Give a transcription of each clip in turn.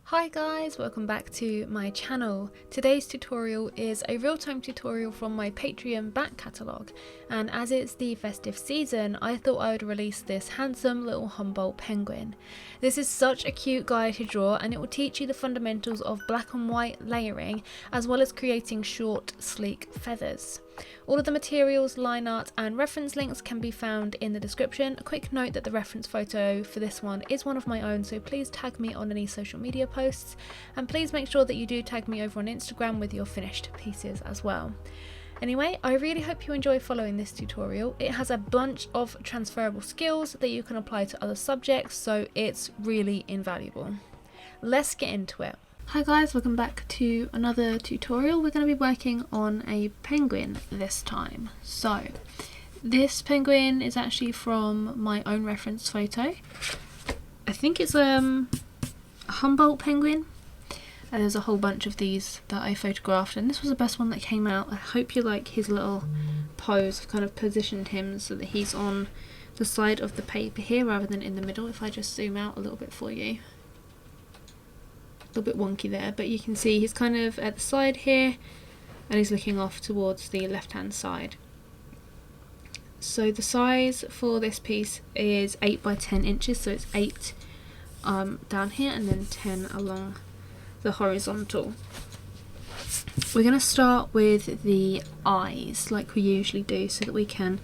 Hi guys, welcome back to my channel. Today's tutorial is a real-time tutorial from my Patreon back catalogue, and as it's the festive season I thought I would release this handsome little Humboldt penguin. This is such a cute guy to draw and it will teach you the fundamentals of black and white layering as well as creating short sleek feathers. All of the materials, line art and reference links can be found in the description. A quick note that the reference photo for this one is one of my own, so please tag me on any social media posts, and please make sure that you do tag me over on Instagram with your finished pieces as well. Anyway, I really hope you enjoy following this tutorial. It has a bunch of transferable skills that you can apply to other subjects, so it's really invaluable. Let's get into it. Hi guys, welcome back to another tutorial. We're going to be working on a penguin this time. So this penguin is actually from my own reference photo. I think it's a Humboldt penguin. And there's a whole bunch of these that I photographed, and this was the best one that came out. I hope you like his little pose. I've kind of positioned him so that he's on the side of the paper here rather than in the middle. If I just zoom out a little bit for you. A little bit wonky there, but you can see he's kind of at the side here and he's looking off towards the left hand side. So the size for this piece is 8 by 10 inches, so it's 8 down here and then 10 along the horizontal. We're going to start with the eyes like we usually do so that we can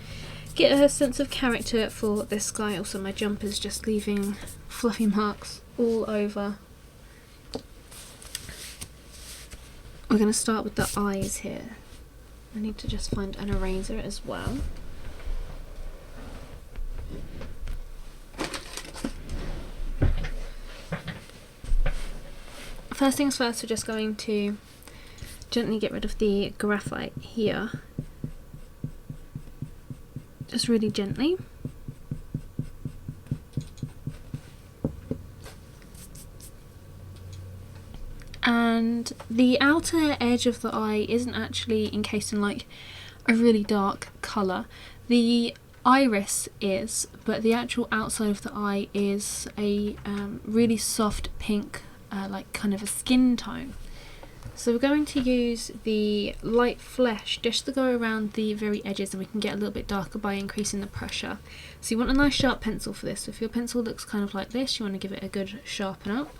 get a sense of character for this guy. Also my jumper's just leaving fluffy marks all over. We're going to start with the eyes here. I need to just find an eraser as well. First things first, we're just going to gently get rid of the graphite here. Just really gently. And the outer edge of the eye isn't actually encased in like a really dark colour. The iris is, but the actual outside of the eye is a really soft pink, like kind of a skin tone. So we're going to use the light flesh just to go around the very edges, and we can get a little bit darker by increasing the pressure. So you want a nice sharp pencil for this. So if your pencil looks kind of like this, you want to give it a good sharpen up.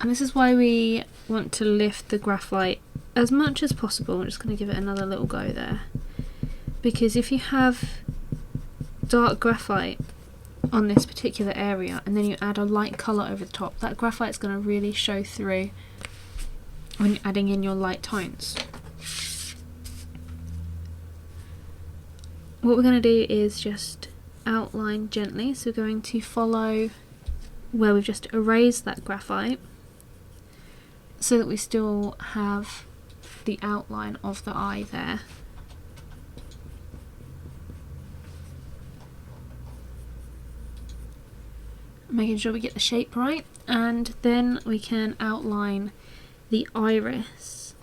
And this is why we want to lift the graphite as much as possible. I'm just going to give it another little go there. Because if you have dark graphite on this particular area and then you add a light colour over the top, that graphite's going to really show through when you're adding in your light tones. What we're going to do is just outline gently. So we're going to follow where we've just erased that graphite, so that we still have the outline of the eye there. Making sure we get the shape right, and then we can outline the iris.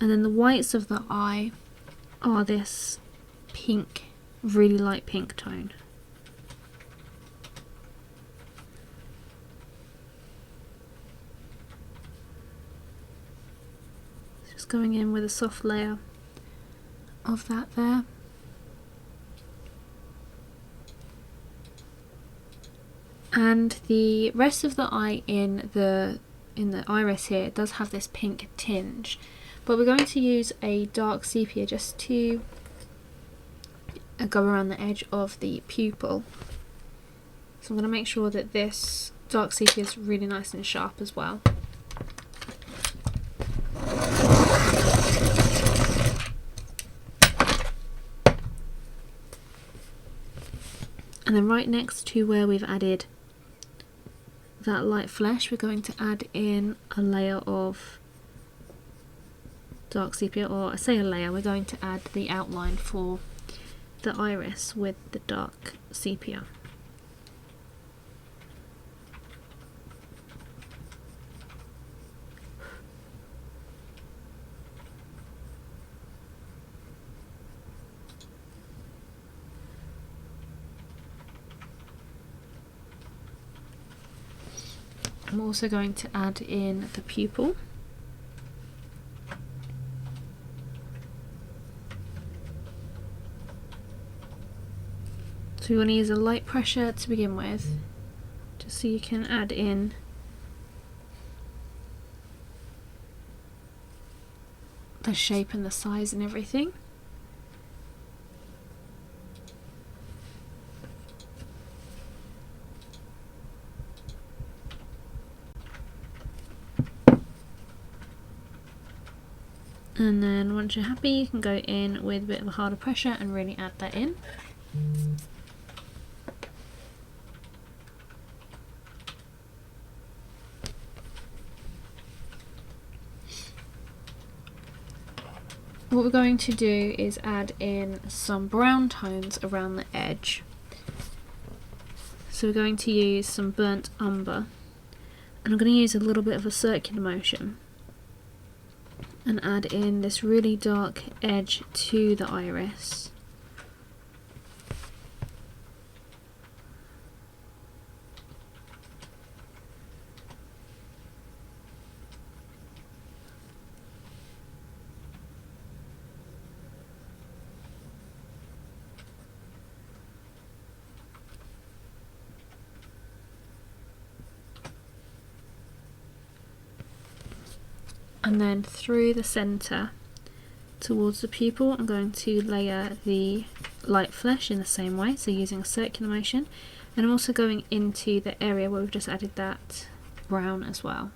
And then the whites of the eye are this pink, really light pink tone. Going in with a soft layer of that there. And the rest of the eye in the iris here does have this pink tinge, but we're going to use a dark sepia just to go around the edge of the pupil. So I'm going to make sure that this dark sepia is really nice and sharp as well. And then right next to where we've added that light flesh, we're going to add in a layer of dark sepia, or I say a layer, we're going to add the outline for the iris with the dark sepia. I'm also going to add in the pupil. So we want to use a light pressure to begin with, just so you can add in the shape and the size and everything. And then once you're happy, you can go in with a bit of a harder pressure and really add that in. What we're going to do is add in some brown tones around the edge. So we're going to use some burnt umber, and I'm going to use a little bit of a circular motion and add in this really dark edge to the iris. And then through the centre towards the pupil, I'm going to layer the light flesh in the same way, so using a circular motion, and I'm also going into the area where we've just added that brown as well.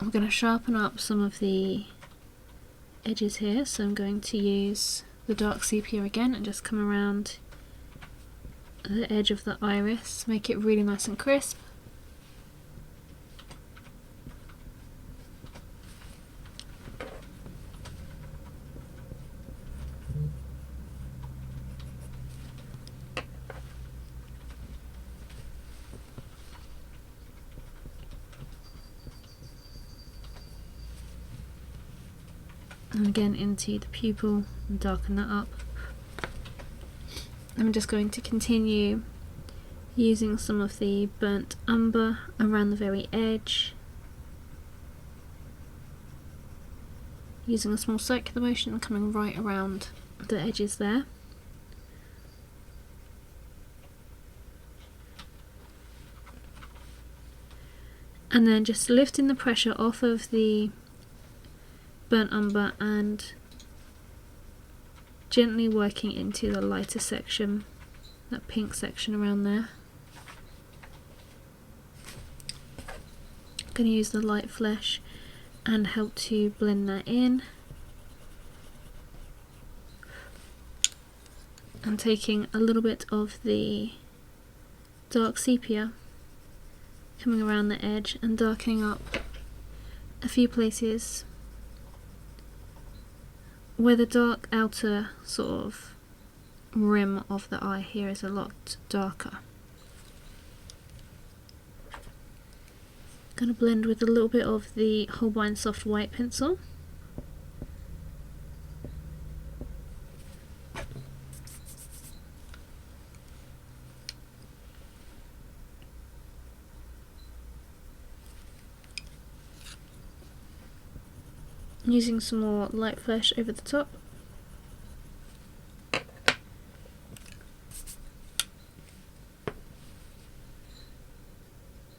I'm going to sharpen up some of the edges here, so I'm going to use the dark sepia again and just come around the edge of the iris, make it really nice and crisp. And again into the pupil and darken that up. I'm just going to continue using some of the burnt umber around the very edge, using a small circular motion and coming right around the edges there. And then just lifting the pressure off of the burnt umber and gently working into the lighter section, that pink section around there. I'm going to use the light flesh and help to blend that in. I'm taking a little bit of the dark sepia, coming around the edge and darkening up a few places where the dark outer sort of rim of the eye here is a lot darker. Going to blend with a little bit of the Humboldt soft white pencil. Using some more light flesh over the top.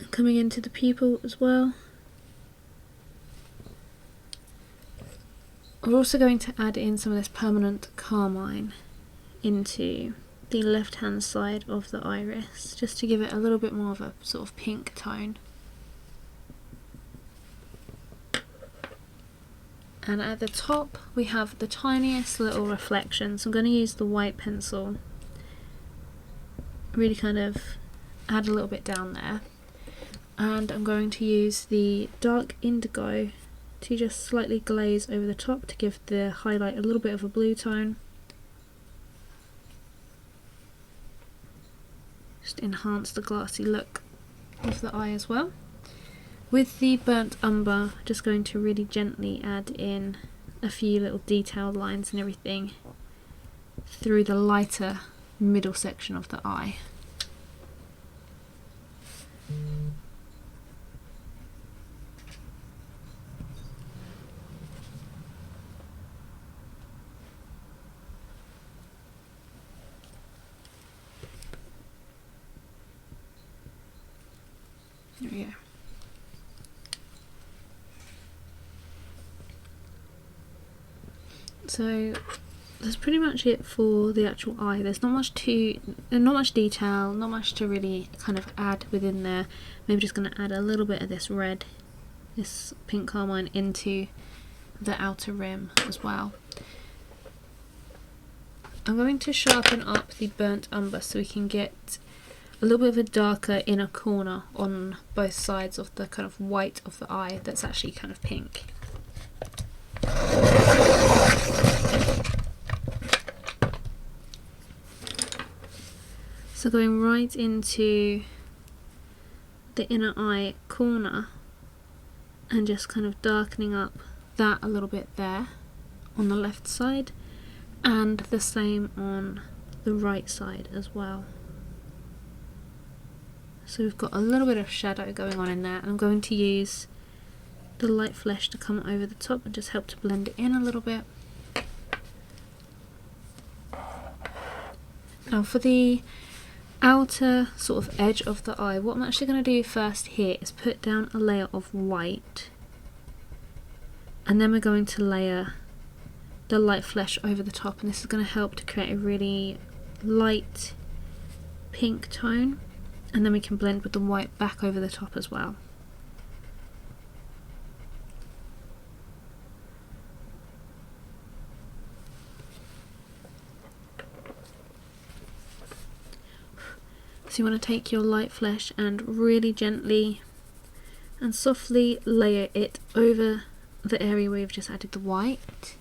Coming into the pupil as well. We're also going to add in some of this permanent carmine into the left hand side of the iris, just to give it a little bit more of a sort of pink tone. And at the top we have the tiniest little reflection, so I'm going to use the white pencil, really kind of add a little bit down there, and I'm going to use the dark indigo to just slightly glaze over the top to give the highlight a little bit of a blue tone. Just enhance the glassy look of the eye as well. With the burnt umber, just going to really gently add in a few little detailed lines and everything through the lighter middle section of the eye. There we go. So that's pretty much it for the actual eye. There's not much detail, not much to really kind of add within there. Maybe just going to add a little bit of this red, this pink carmine into the outer rim as well. I'm going to sharpen up the burnt umber so we can get a little bit of a darker inner corner on both sides of the kind of white of the eye that's actually kind of pink. So going right into the inner eye corner and just kind of darkening up that a little bit there on the left side, and the same on the right side as well. So we've got a little bit of shadow going on in there, and I'm going to use the light flesh to come over the top and just help to blend it in a little bit. Now for the outer sort of edge of the eye, what I'm actually going to do first here is put down a layer of white, and then we're going to layer the light flesh over the top, and this is going to help to create a really light pink tone, and then we can blend with the white back over the top as well. So you want to take your light flesh and really gently and softly layer it over the area where you've just added the white.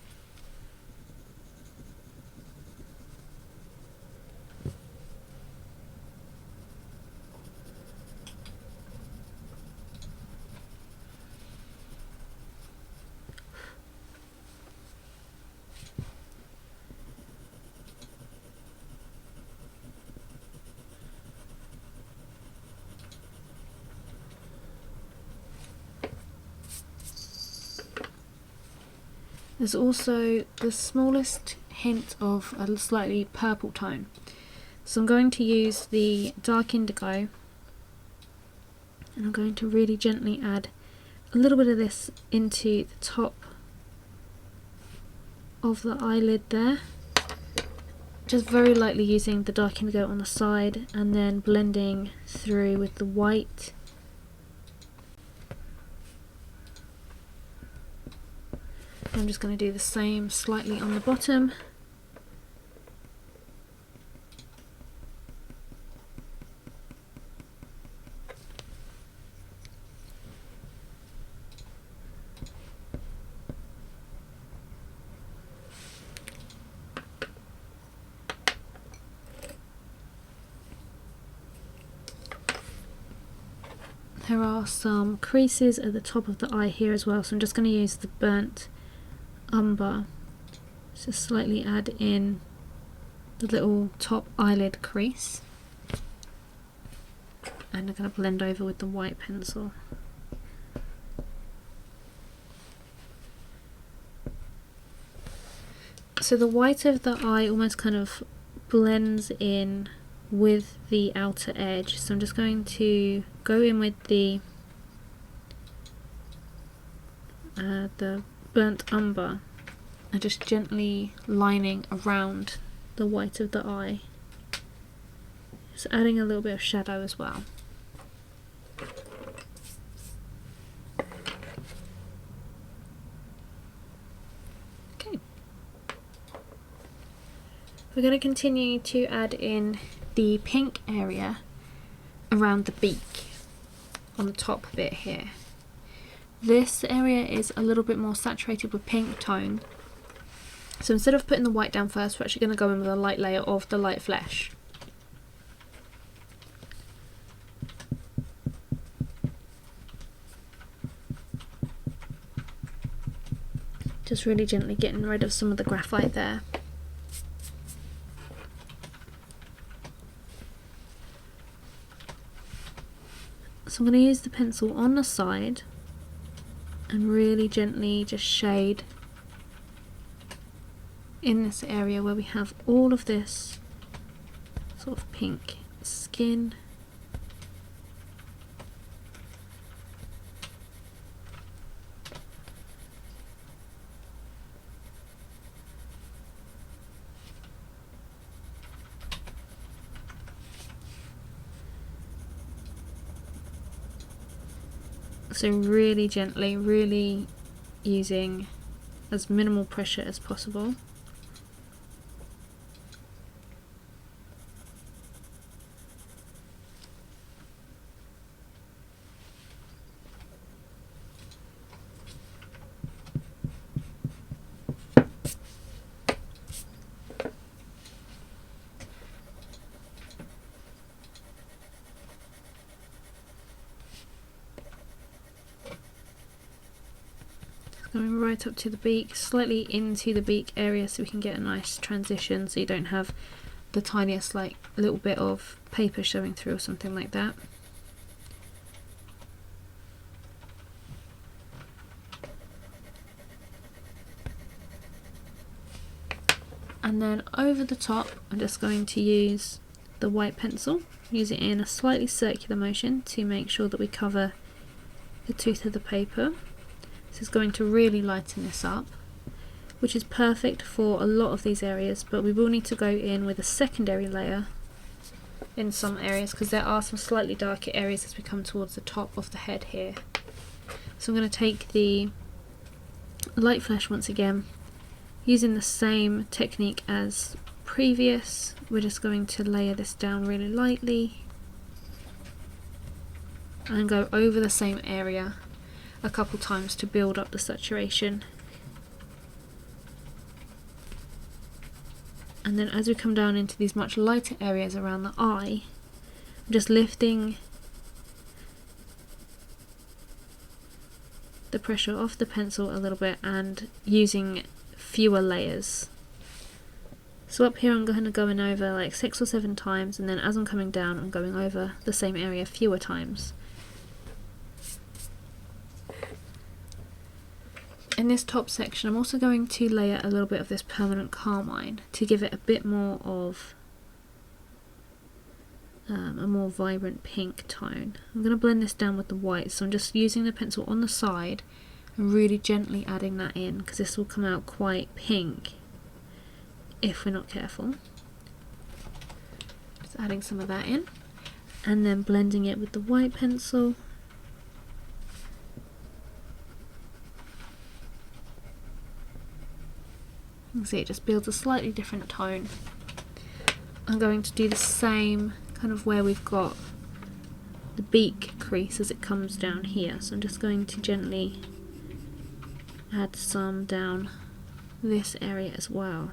There's also the smallest hint of a slightly purple tone. So I'm going to use the dark indigo, and I'm going to really gently add a little bit of this into the top of the eyelid there. Just very lightly using the dark indigo on the side and then blending through with the white. I'm just going to do the same slightly on the bottom. There are some creases at the top of the eye here as well, so I'm just going to use the burnt umber to slightly add in the little top eyelid crease, and I'm going to blend over with the white pencil. So the white of the eye almost kind of blends in with the outer edge, so I'm just going to go in with the burnt umber and just gently lining around the white of the eye, just adding a little bit of shadow as well. Okay, we're going to continue to add in the pink area around the beak on the top bit here. This area is a little bit more saturated with pink tone, so instead of putting the white down first, we're actually going to go in with a light layer of the light flesh. Just really gently getting rid of some of the graphite there. So I'm going to use the pencil on the side and really gently just shade in this area where we have all of this sort of pink skin. So really gently, really using as minimal pressure as possible. Going right up to the beak, slightly into the beak area so we can get a nice transition so you don't have the tiniest like little bit of paper showing through or something like that. And then over the top I'm just going to use the white pencil, use it in a slightly circular motion to make sure that we cover the tooth of the paper. This is going to really lighten this up, which is perfect for a lot of these areas, but we will need to go in with a secondary layer in some areas because there are some slightly darker areas as we come towards the top of the head here. So I'm going to take the light flesh once again, using the same technique as previous. We're just going to layer this down really lightly and go over the same area a couple times to build up the saturation. And then as we come down into these much lighter areas around the eye, I'm just lifting the pressure off the pencil a little bit and using fewer layers. So up here I'm going to go in over like 6 or 7 times, and then as I'm coming down I'm going over the same area fewer times. In this top section I'm also going to layer a little bit of this permanent carmine to give it a bit more of a more vibrant pink tone. I'm going to blend this down with the white, so I'm just using the pencil on the side and really gently adding that in because this will come out quite pink if we're not careful. Just adding some of that in and then blending it with the white pencil. You can see it just builds a slightly different tone. I'm going to do the same kind of where we've got the beak crease as it comes down here. So I'm just going to gently add some down this area as well.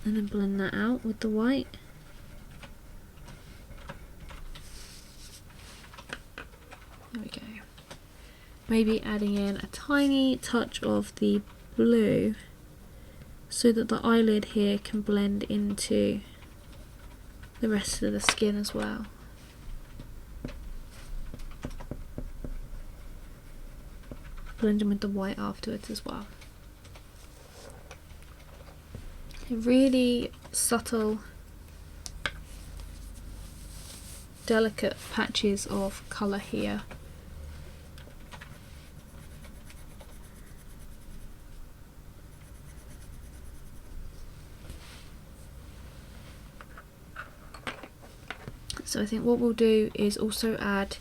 And then blend that out with the white. There we go. Maybe adding in a tiny touch of the blue so that the eyelid here can blend into the rest of the skin as well. Blending with the white afterwards as well. Really subtle, delicate patches of colour here. So I think what we'll do is also add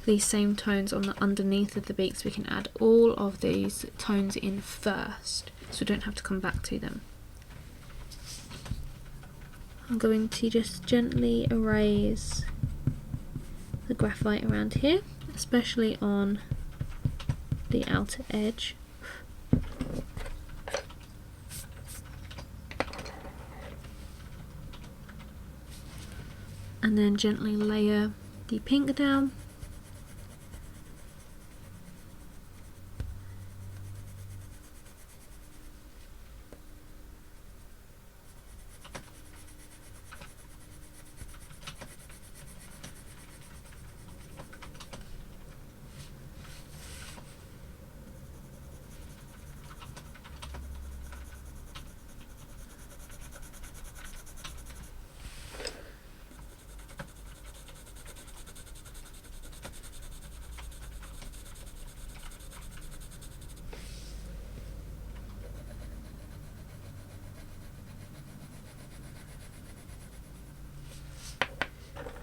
these same tones on the underneath of the beak, so we can add all of these tones in first so we don't have to come back to them. I'm going to just gently erase the graphite around here, especially on the outer edge. And then gently layer the pink down.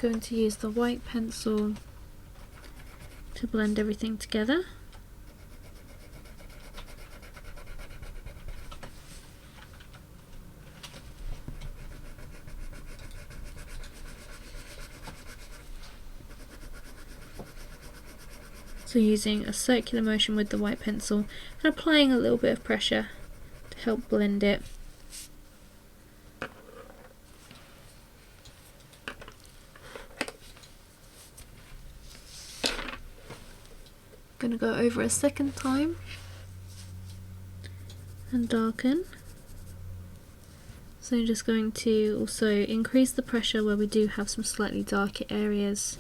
going to use the white pencil to blend everything together. So using a circular motion with the white pencil and applying a little bit of pressure to help blend it. I'm going to go over a second time and darken. So I'm just going to also increase the pressure where we do have some slightly darker areas.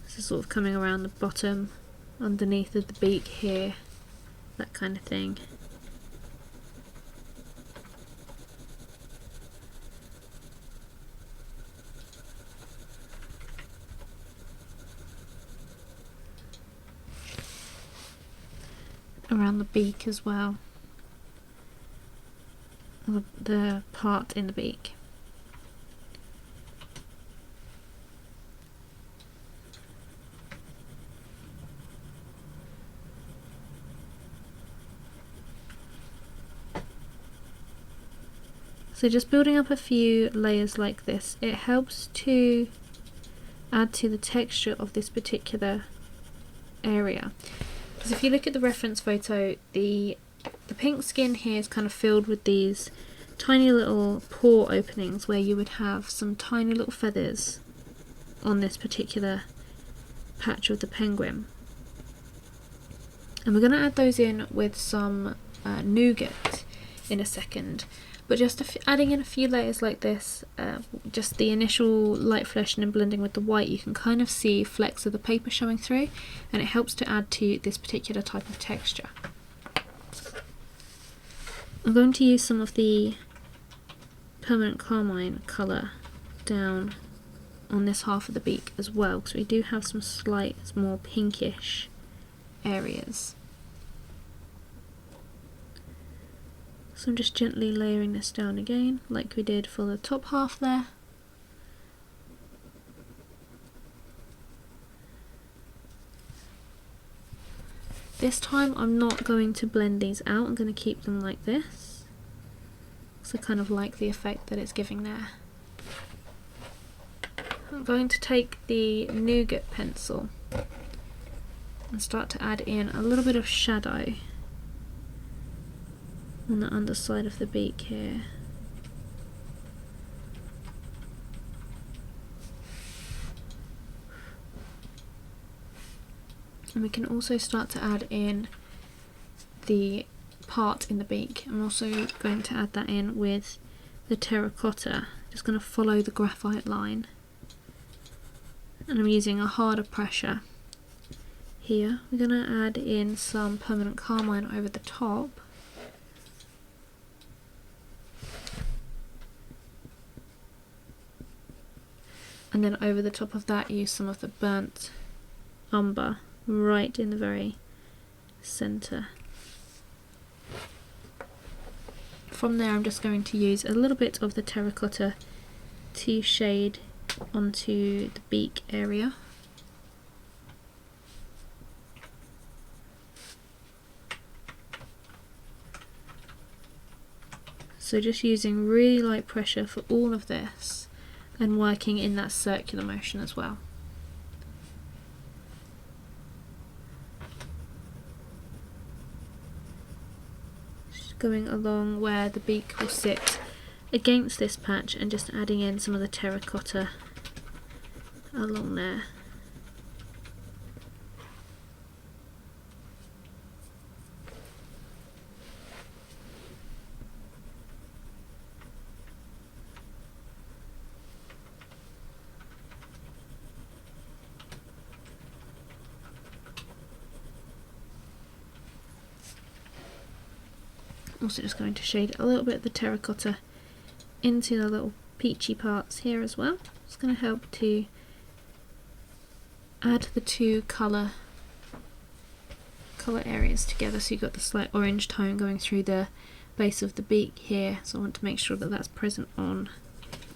This is sort of coming around the bottom, underneath of the beak here, that kind of thing. Around the beak as well, the part in the beak. So just building up a few layers like this, it helps to add to the texture of this particular area. Because if you look at the reference photo, the pink skin here is kind of filled with these tiny little pore openings where you would have some tiny little feathers on this particular patch of the penguin. And we're going to add those in with some nougat in a second. But just adding in a few layers like this, just the initial light fleshing and blending with the white, you can kind of see flecks of the paper showing through, and it helps to add to this particular type of texture. I'm going to use some of the permanent carmine colour down on this half of the beak as well, because we do have some slight, more pinkish areas. So I'm just gently layering this down again, like we did for the top half there. This time I'm not going to blend these out, I'm going to keep them like this. So I kind of like the effect that it's giving there. I'm going to take the nougat pencil and start to add in a little bit of shadow on the underside of the beak here. And we can also start to add in the part in the beak. I'm also going to add that in with the terracotta. Just going to follow the graphite line. And I'm using a harder pressure here. We're going to add in some permanent carmine over the top. And then over the top of that, use some of the burnt umber right in the very centre. From there, I'm just going to use a little bit of the terracotta to shade onto the beak area. So just using really light pressure for all of this, and working in that circular motion as well. Just going along where the beak will sit against this patch and just adding in some of the terracotta along there. Also just going to shade a little bit of the terracotta into the little peachy parts here as well. It's going to help to add the two colour areas together, so you've got the slight orange tone going through the base of the beak here, so I want to make sure that that's present on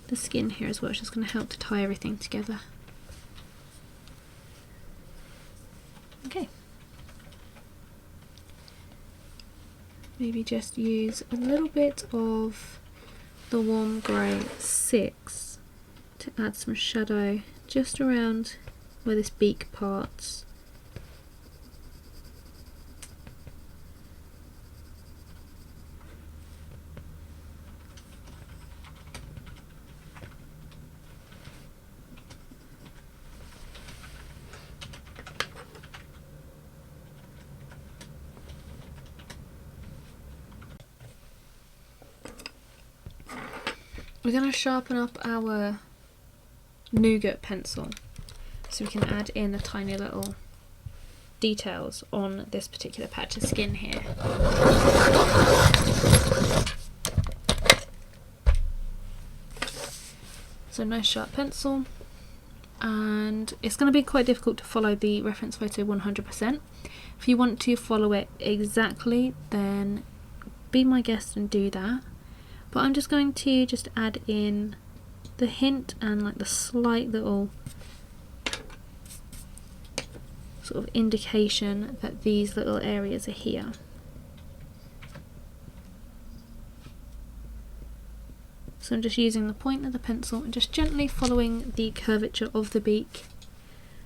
the skin here as well. It's just going to help to tie everything together. Okay. Maybe just use a little bit of the warm grey 6 to add some shadow just around where this beak parts. We're going to sharpen up our nougat pencil so we can add in the tiny little details on this particular patch of skin here. So nice sharp pencil, and it's going to be quite difficult to follow the reference photo 100%. If you want to follow it exactly, then be my guest and do that. But I'm just going to just add in the hint and like the slight little sort of indication that these little areas are here. So I'm just using the point of the pencil and just gently following the curvature of the beak,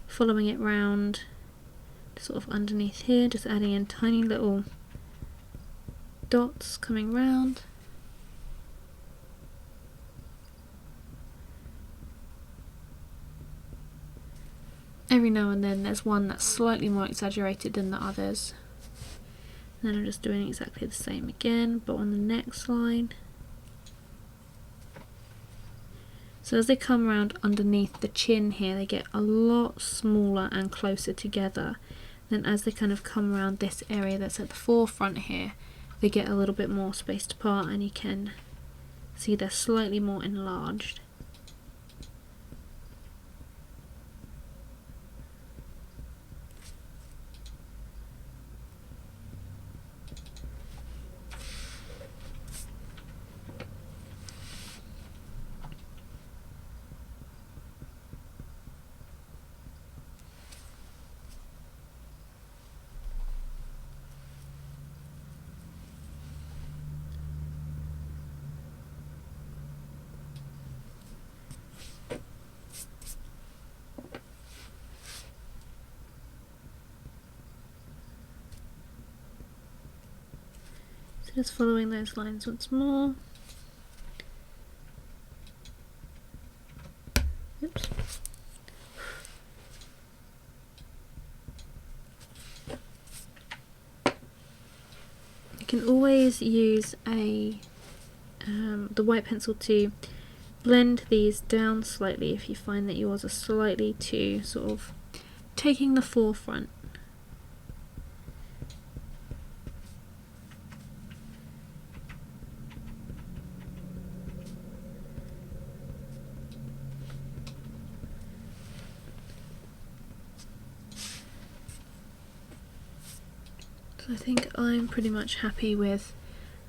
following it round sort of underneath here, just adding in tiny little dots coming round. Every now and then there's one that's slightly more exaggerated than the others. And then I'm just doing exactly the same again, but on the next line. So as they come around underneath the chin here, they get a lot smaller and closer together. Then as they kind of come around this area that's at the forefront here, they get a little bit more spaced apart, and you can see they're slightly more enlarged. Just following those lines once more. Oops. You can always use the white pencil to blend these down slightly if you find that yours are slightly too sort of taking the forefront. I think I'm pretty much happy with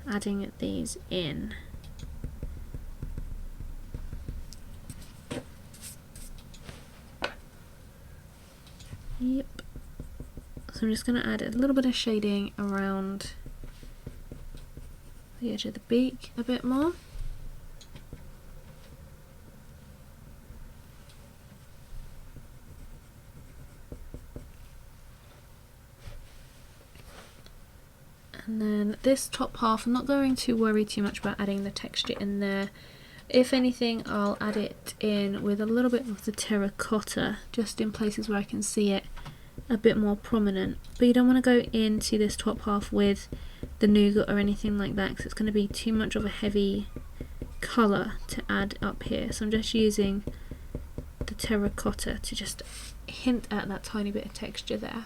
adding these in. Yep. So I'm just going to add a little bit of shading around the edge of the beak a bit more. And then this top half, I'm not going to worry too much about adding the texture in there. If anything, I'll add it in with a little bit of the terracotta, just in places where I can see it a bit more prominent. But you don't want to go into this top half with the nougat or anything like that, because it's going to be too much of a heavy colour to add up here. So I'm just using the terracotta to just hint at that tiny bit of texture there.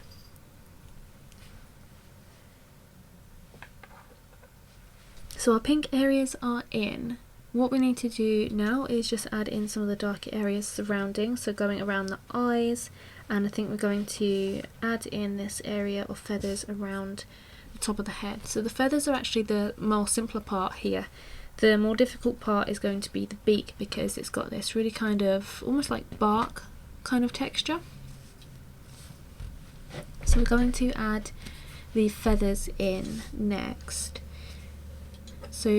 So our pink areas are in. What we need to do now is just add in some of the darker areas surrounding, so going around the eyes, and I think we're going to add in this area of feathers around the top of the head. So the feathers are actually the more simpler part here. The more difficult part is going to be the beak, because it's got this really kind of almost like bark kind of texture. So we're going to add the feathers in next. So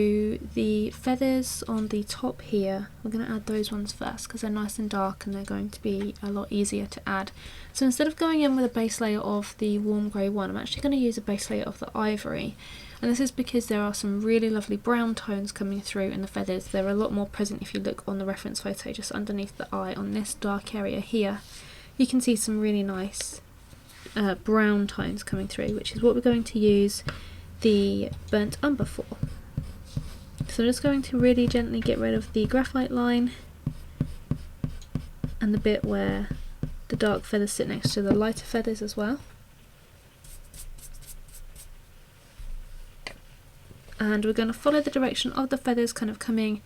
the feathers on the top here, we're going to add those ones first because they're nice and dark and they're going to be a lot easier to add. So instead of going in with a base layer of the warm grey one, I'm actually going to use a base layer of the ivory. And this is because there are some really lovely brown tones coming through in the feathers. They're a lot more present if you look on the reference photo just underneath the eye on this dark area here. You can see some really nice brown tones coming through, which is what we're going to use the burnt umber for. So I'm just going to really gently get rid of the graphite line and the bit where the dark feathers sit next to the lighter feathers as well. And we're going to follow the direction of the feathers, kind of coming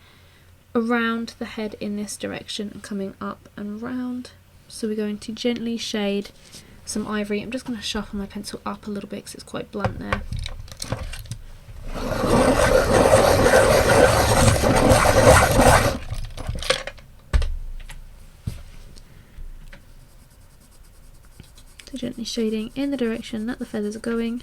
around the head in this direction and coming up and round. So we're going to gently shade some ivory. I'm just going to sharpen my pencil up a little bit because it's quite blunt there. So gently shading in the direction that the feathers are going.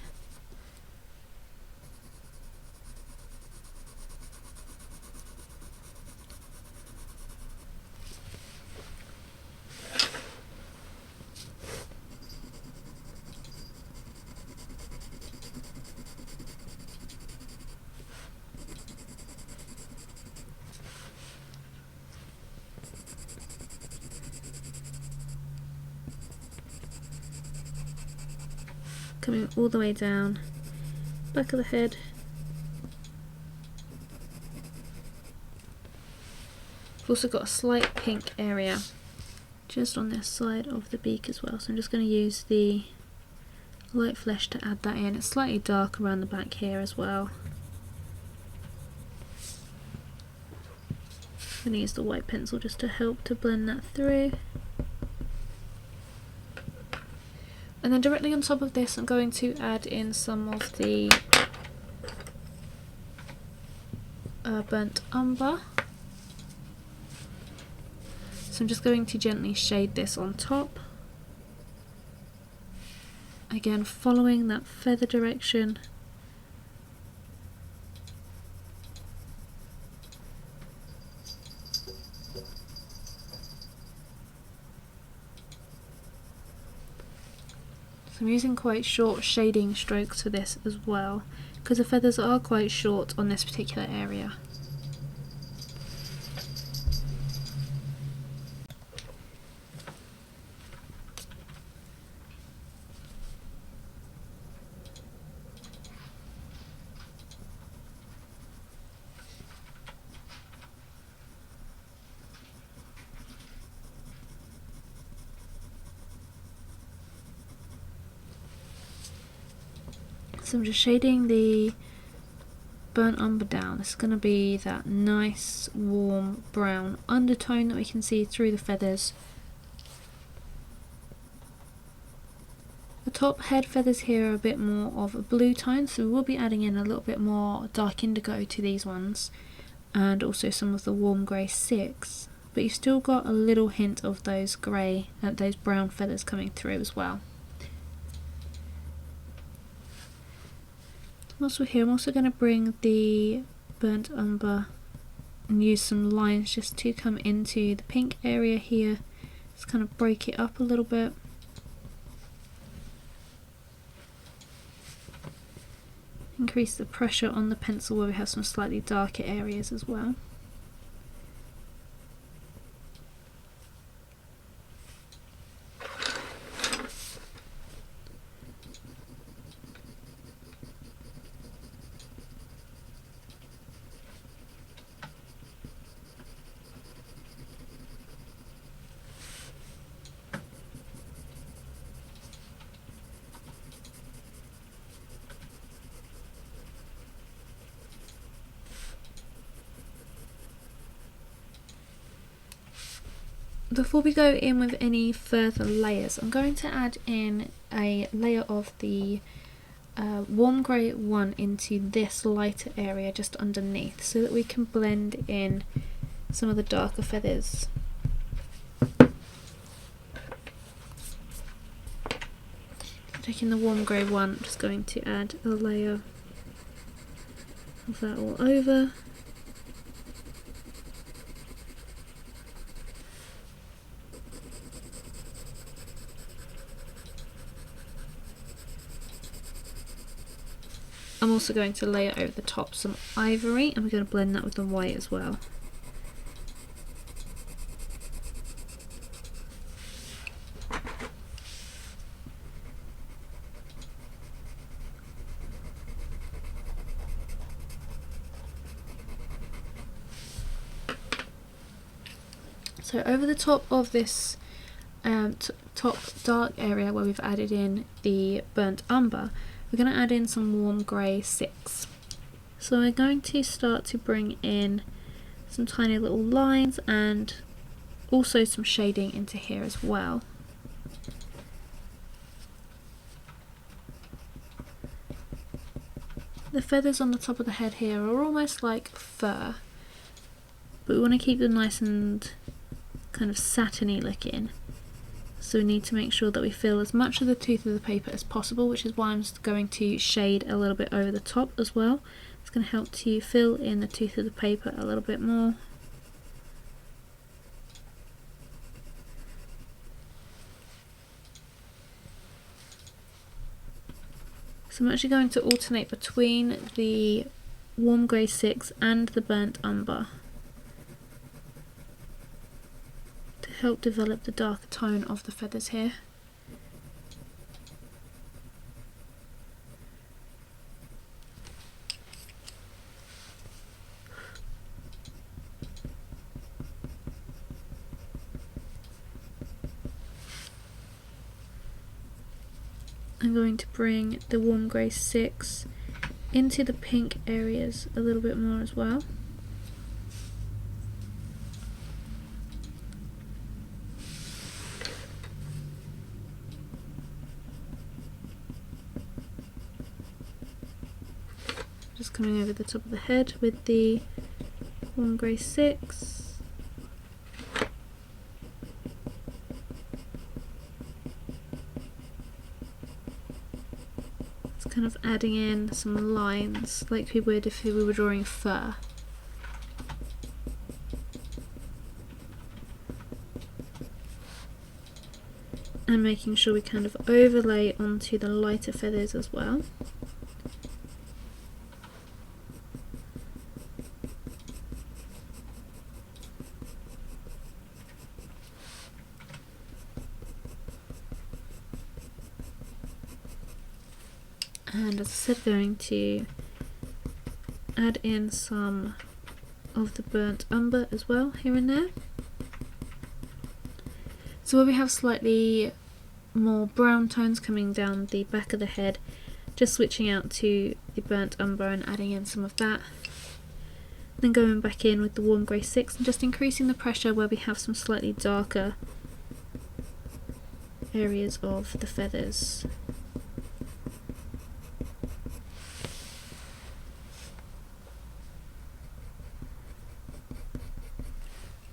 Coming all the way down, back of the head. We've also got a slight pink area just on this side of the beak as well, so I'm just going to use the light flesh to add that in. It's slightly dark around the back here as well. I'm going to use the white pencil just to help to blend that through. And then directly on top of this I'm going to add in some of the burnt umber. So I'm just going to gently shade this on top. Again, following that feather direction. So I'm using quite short shading strokes for this as well, because the feathers are quite short on this particular area. So I'm just shading the burnt umber down. This is going to be that nice warm brown undertone that we can see through the feathers. The top head feathers here are a bit more of a blue tone, so we will be adding in a little bit more dark indigo to these ones, and also some of the warm grey 6. But you've still got a little hint of those grey, those brown feathers coming through as well. Also here, I'm also going to bring the burnt umber and use some lines just to come into the pink area here. Just kind of break it up a little bit. Increase the pressure on the pencil where we have some slightly darker areas as well. Before we go in with any further layers, I'm going to add in a layer of the warm grey 1 into this lighter area just underneath so that we can blend in some of the darker feathers. Taking the warm grey 1, I'm just going to add a layer of that all over. I'm also going to layer over the top some ivory, and we're going to blend that with the white as well. So over the top of this top dark area where we've added in the burnt umber, we're going to add in some warm grey 6. So we're going to start to bring in some tiny little lines and also some shading into here as well. The feathers on the top of the head here are almost like fur, but we want to keep them nice and kind of satiny looking. So we need to make sure that we fill as much of the tooth of the paper as possible, which is why I'm going to shade a little bit over the top as well. It's going to help to fill in the tooth of the paper a little bit more. So I'm actually going to alternate between the warm grey 6 and the burnt umber to help develop the darker tone of the feathers here. I'm going to bring the warm grey 6 into the pink areas a little bit more as well. Just coming over the top of the head with the warm grey 6. Kind of adding in some lines like we would if we were drawing fur. And making sure we kind of overlay onto the lighter feathers as well. And as I said, going to add in some of the burnt umber as well here and there. So where we have slightly more brown tones coming down the back of the head, just switching out to the burnt umber and adding in some of that. Then going back in with the warm grey 6 and just increasing the pressure where we have some slightly darker areas of the feathers.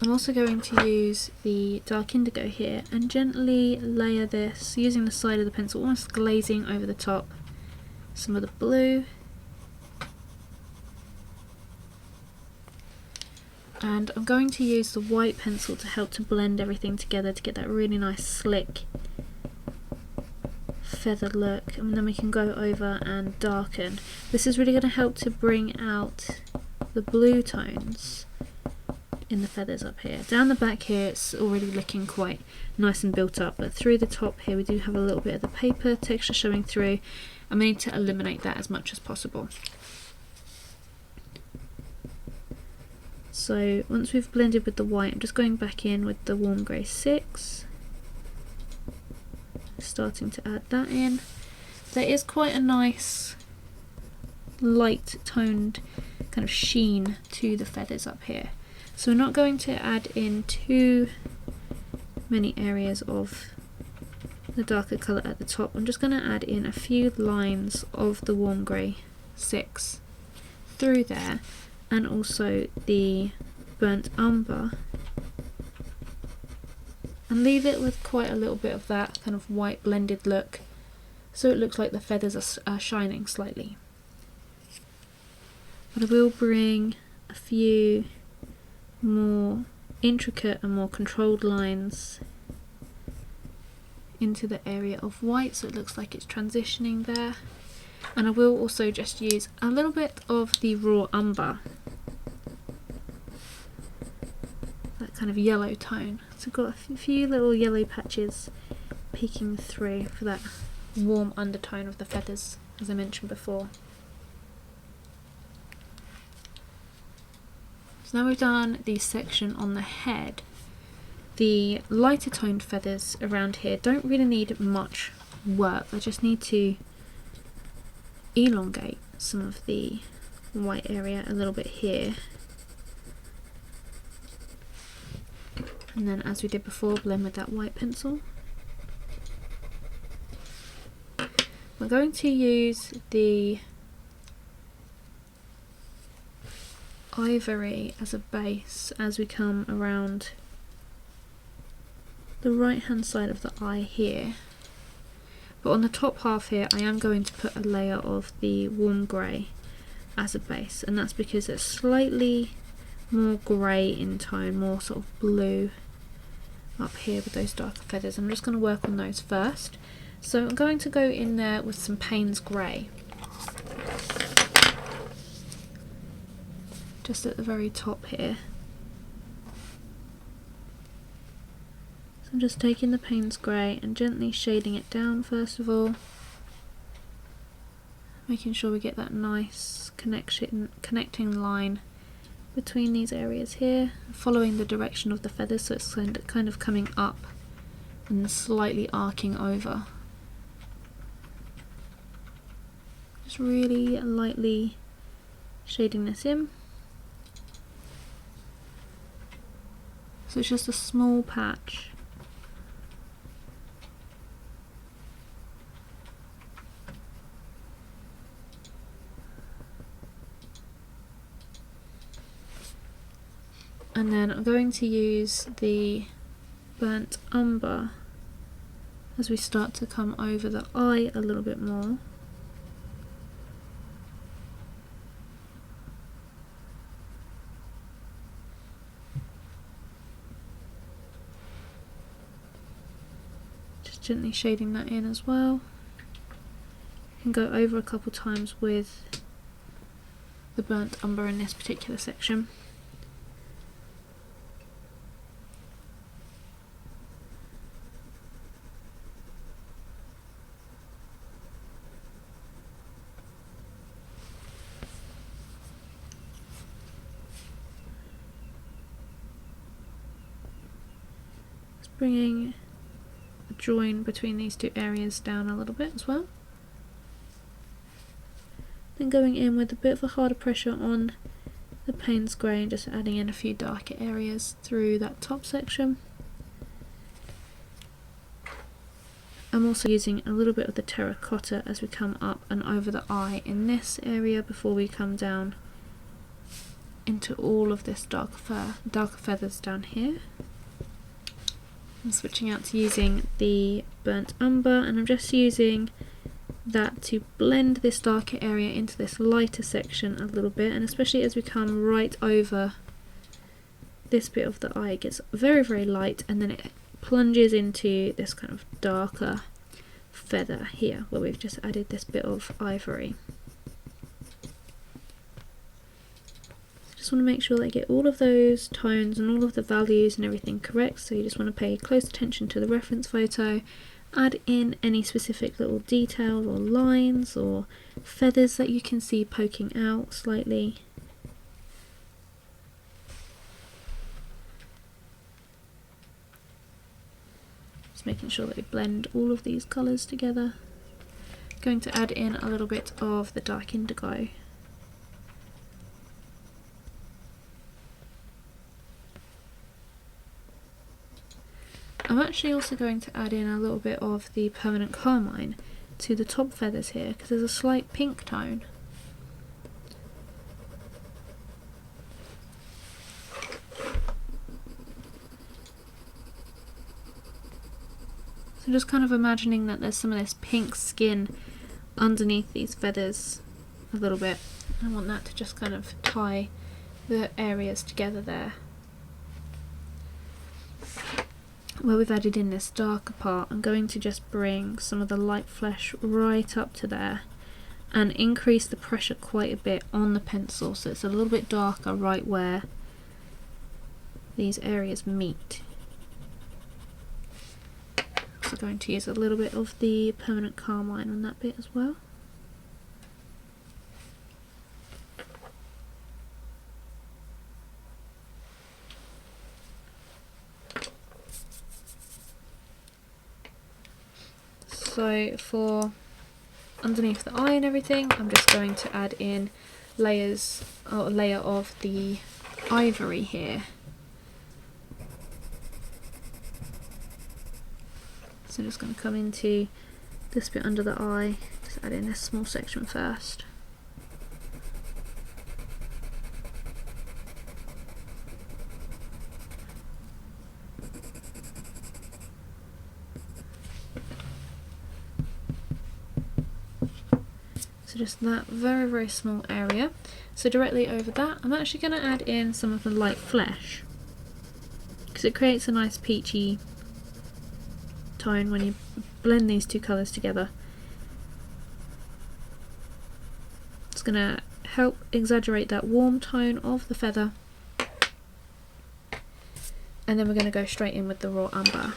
I'm also going to use the dark indigo here and gently layer this using the side of the pencil, almost glazing over the top some of the blue. And I'm going to use the white pencil to help to blend everything together to get that really nice slick feather look, and then we can go over and darken. This is really going to help to bring out the blue tones in the feathers up here. Down the back here it's already looking quite nice and built up, but through the top here we do have a little bit of the paper texture showing through, and we need to eliminate that as much as possible. So once we've blended with the white, I'm just going back in with the warm grey 6, starting to add that in. There is quite a nice light toned kind of sheen to the feathers up here. So we're not going to add in too many areas of the darker colour at the top, I'm just going to add in a few lines of the warm grey 6 through there, and also the burnt umber, and leave it with quite a little bit of that kind of white blended look, so it looks like the feathers are shining slightly. But I will bring a few more intricate and more controlled lines into the area of white, so it looks like it's transitioning there. And I will also just use a little bit of the raw umber, that kind of yellow tone. So I've got a few little yellow patches peeking through for that warm undertone of the feathers, as I mentioned before. So now we've done the section on the head. The lighter toned feathers around here don't really need much work. I just need to elongate some of the white area a little bit here, and then, as we did before, blend with that white pencil. We're going to use the ivory as a base as we come around the right hand side of the eye here, but on the top half here I am going to put a layer of the warm grey as a base, and that's because it's slightly more grey in tone, more sort of blue up here with those darker feathers. I'm just going to work on those first. So I'm going to go in there with some Payne's Grey, just at the very top here. So I'm just taking the Payne's Grey and gently shading it down first of all, making sure we get that nice connecting line between these areas here, following the direction of the feathers, so it's kind of coming up and slightly arcing over. Just really lightly shading this in. So it's just a small patch. And then I'm going to use the burnt umber as we start to come over the eye a little bit more. Just gently shading that in as well. You can go over a couple times with the burnt umber in this particular section. Bringing a join between these two areas down a little bit as well. Then going in with a bit of a harder pressure on the Payne's Grey and just adding in a few darker areas through that top section. I'm also using a little bit of the terracotta as we come up and over the eye in this area before we come down into all of this darker feathers down here. I'm switching out to using the burnt umber, and I'm just using that to blend this darker area into this lighter section a little bit, and especially as we come right over this bit of the eye, it gets very, very light, and then it plunges into this kind of darker feather here where we've just added this bit of ivory. Just want to make sure that I get all of those tones and all of the values and everything correct, so you just want to pay close attention to the reference photo, add in any specific little details or lines or feathers that you can see poking out slightly. Just making sure that we blend all of these colours together. Going to add in a little bit of the dark indigo. I'm actually also going to add in a little bit of the permanent carmine to the top feathers here, because there's a slight pink tone. So just kind of imagining that there's some of this pink skin underneath these feathers a little bit. I want that to just kind of tie the areas together there. Where we've added in this darker part, I'm going to just bring some of the light flesh right up to there and increase the pressure quite a bit on the pencil so it's a little bit darker right where these areas meet. So going to use a little bit of the permanent carmine on that bit as well. So for underneath the eye and everything, I'm just going to add in layers, or a layer of the ivory here. So I'm just going to come into this bit under the eye, just add in this small section first. So just that very, very small area. So directly over that, I'm actually going to add in some of the light flesh, because it creates a nice peachy tone when you blend these two colours together. It's going to help exaggerate that warm tone of the feather, and then we're going to go straight in with the raw umber.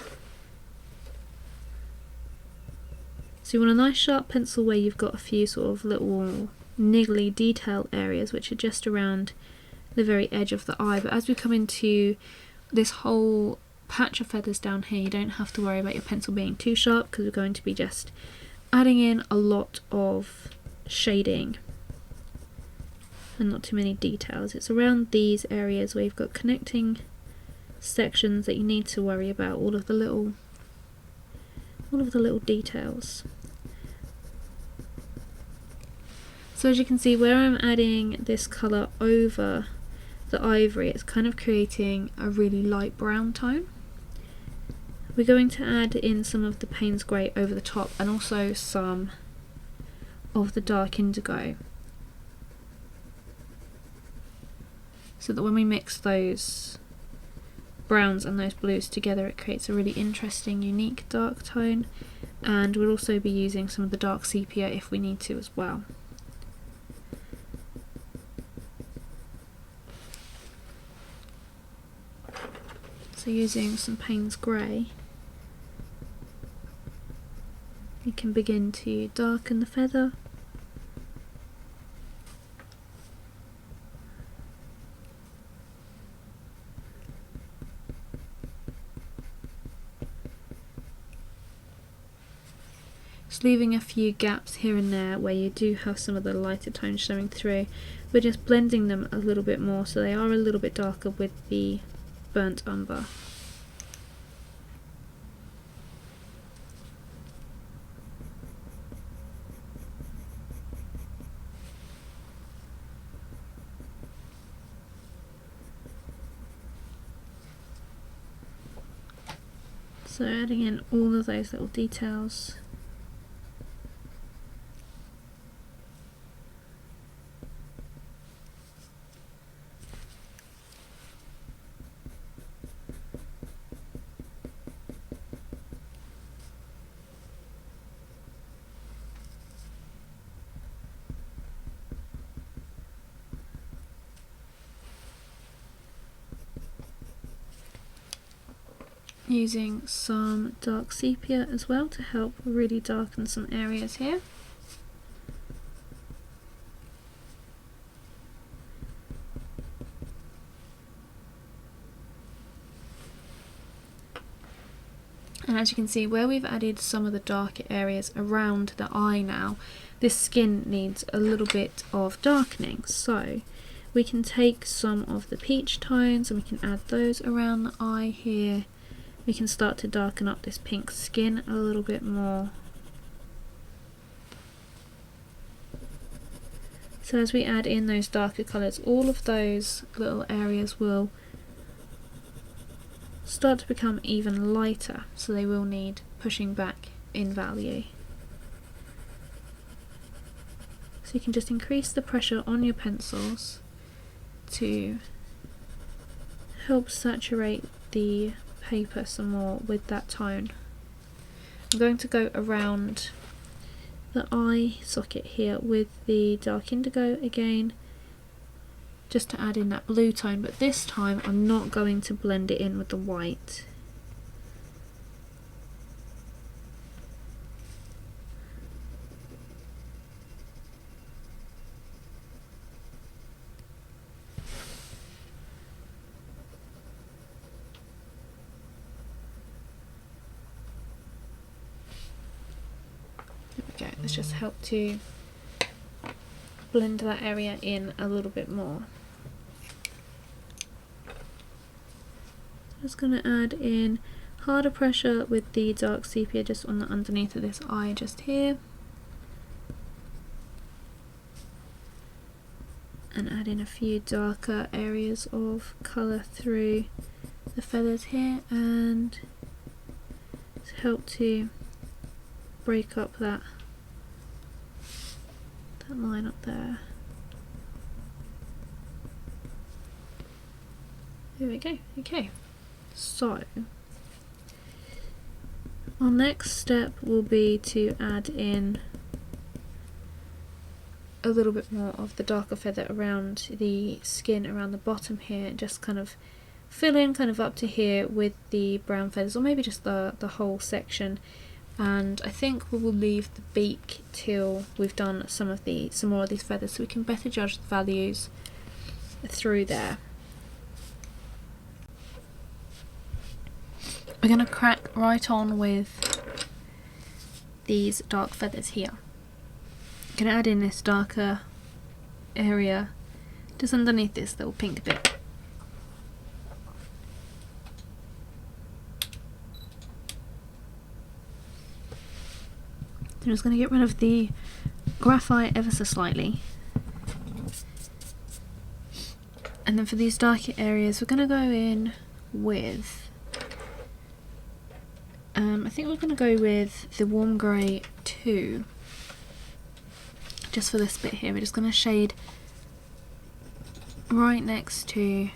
So you want a nice sharp pencil where you've got a few sort of little niggly detail areas which are just around the very edge of the eye, but as we come into this whole patch of feathers down here, you don't have to worry about your pencil being too sharp, because we're going to be just adding in a lot of shading and not too many details. It's around these areas where you've got connecting sections that you need to worry about all of the little details. So as you can see, where I'm adding this colour over the ivory, it's kind of creating a really light brown tone. We're going to add in some of the Payne's Grey over the top, and also some of the dark indigo, so that when we mix those browns and those blues together, it creates a really interesting, unique dark tone. And we'll also be using some of the dark sepia if we need to as well. So using some Payne's Grey, you can begin to darken the feather. Just leaving a few gaps here and there where you do have some of the lighter tones showing through. We're just blending them a little bit more so they are a little bit darker with the burnt umber. So adding in all of those little details. Using some dark sepia as well to help really darken some areas here. And as you can see, where we've added some of the darker areas around the eye now, this skin needs a little bit of darkening. So we can take some of the peach tones and we can add those around the eye here, we can start to darken up this pink skin a little bit more. So as we add in those darker colours, all of those little areas will start to become even lighter, so they will need pushing back in value. So you can just increase the pressure on your pencils to help saturate the paper some more with that tone. I'm going to go around the eye socket here with the dark indigo again, just to add in that blue tone, but this time I'm not going to blend it in with the white. There we go, let's just help to blend that area in a little bit more. Just going to add in harder pressure with the dark sepia just on the underneath of this eye just here, and add in a few darker areas of colour through the feathers here, and help to break up that line up there. There we go. Okay, so our next step will be to add in a little bit more of the darker feather around the skin around the bottom here, and just kind of fill in kind of up to here with the brown feathers, or maybe just the whole section. And I think we will leave the beak till we've done some more of these feathers, so we can better judge the values through there. We're going to crack right on with these dark feathers here. I'm going to add in this darker area just underneath this little pink bit. I'm just going to get rid of the graphite ever so slightly. And then for these darker areas, we're going to go in with I think we're going to go with the warm grey 2, just for this bit here. We're just going to shade right next to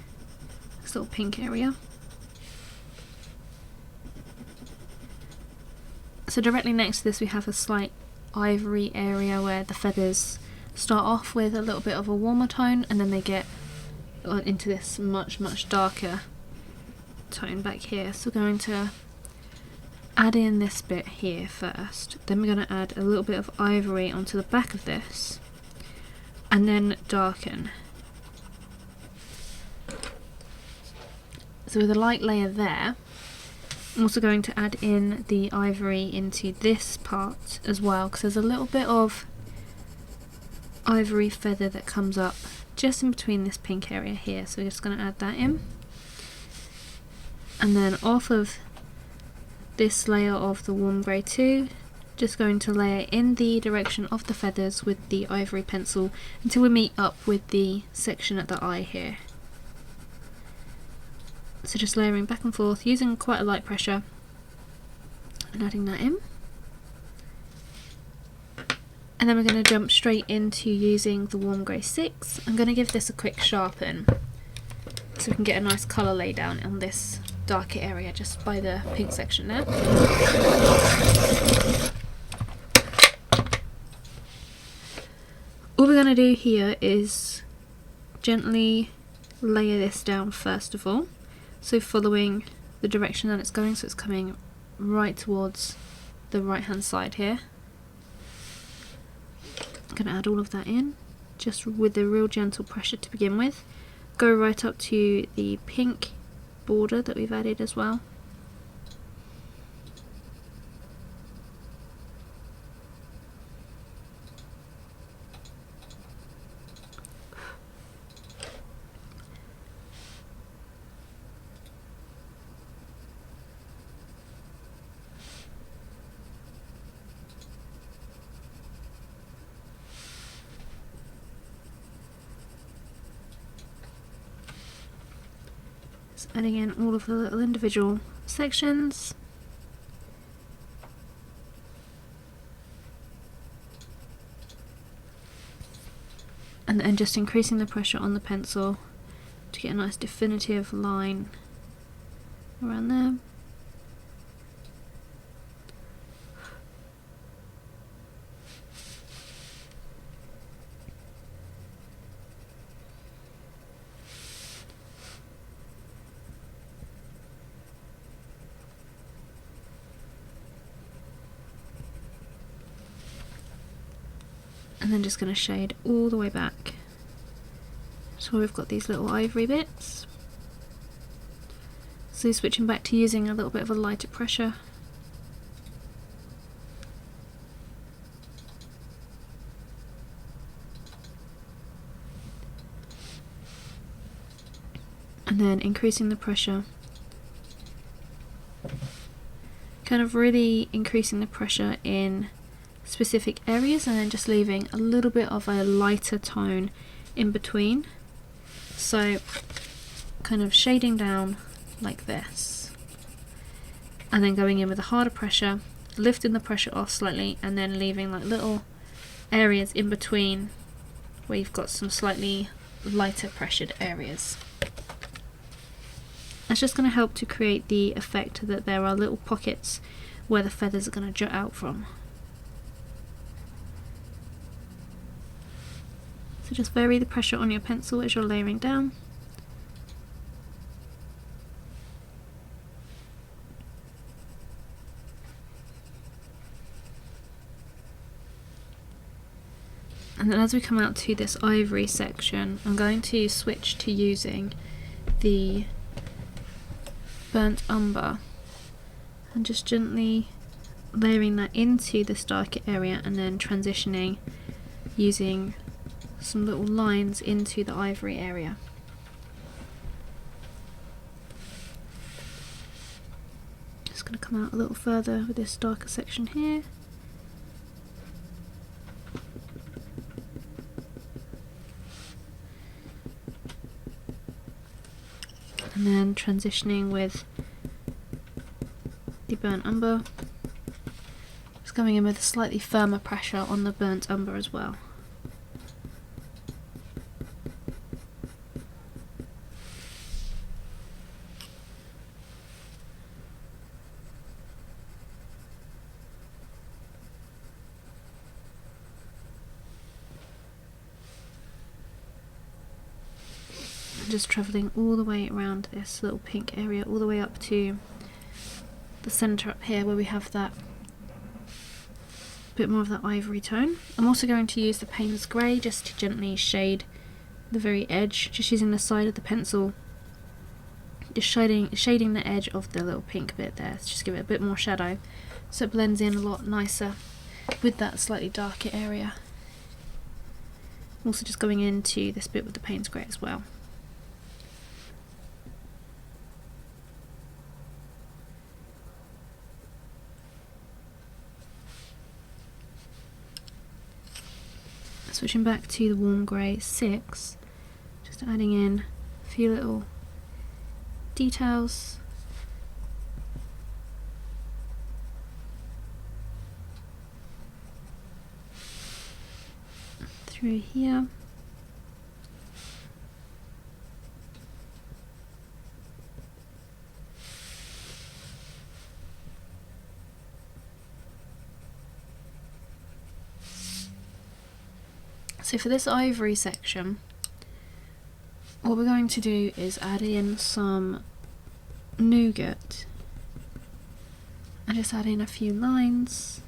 this little pink area. So directly next to this we have a slight ivory area where the feathers start off with a little bit of a warmer tone, and then they get into this much darker tone back here. So we're going to add in this bit here first, then we're going to add a little bit of ivory onto the back of this, and then darken. So with a light layer there, I'm also going to add in the ivory into this part as well, because there's a little bit of ivory feather that comes up just in between this pink area here, so we're just going to add that in. And then off of this layer of the warm grey 2, just going to layer in the direction of the feathers with the ivory pencil until we meet up with the section at the eye here. So just layering back and forth using quite a light pressure and adding that in. And then we're going to jump straight into using the warm grey 6. I'm going to give this a quick sharpen so we can get a nice colour lay down on this darker area just by the pink section there. All we're going to do here is gently layer this down first of all, so following the direction that it's going, so it's coming right towards the right hand side here. I'm going to add all of that in just with a real gentle pressure to begin with. Go right up to the pink border that we've added as well. Just adding in all of the little individual sections. And then just increasing the pressure on the pencil to get a nice definitive line around there. And then just going to shade all the way back. So we've got these little ivory bits. So switching back to using a little bit of a lighter pressure. And then increasing the pressure. Kind of really increasing the pressure in specific areas and then just leaving a little bit of a lighter tone in between. So kind of shading down like this and then going in with a harder pressure, lifting the pressure off slightly and then leaving like little areas in between where you've got some slightly lighter pressured areas. That's just going to help to create the effect that there are little pockets where the feathers are going to jut out from. So just vary the pressure on your pencil as you're layering down. And then as we come out to this ivory section, I'm going to switch to using the burnt umber and just gently layering that into this darker area and then transitioning using some little lines into the ivory area. Just going to come out a little further with this darker section here. And then transitioning with the burnt umber. Just going in with a slightly firmer pressure on the burnt umber as well. Just travelling all the way around this little pink area, all the way up to the centre up here where we have that bit more of that ivory tone. I'm also going to use the Payne's Grey just to gently shade the very edge, just using the side of the pencil, just shading the edge of the little pink bit there, to just give it a bit more shadow so it blends in a lot nicer with that slightly darker area. I'm also just going into this bit with the Payne's Grey as well. Switching back to the warm grey 6, just adding in a few little details. Through here. So for this ivory section, what we're going to do is add in some nougat and just add in a few lines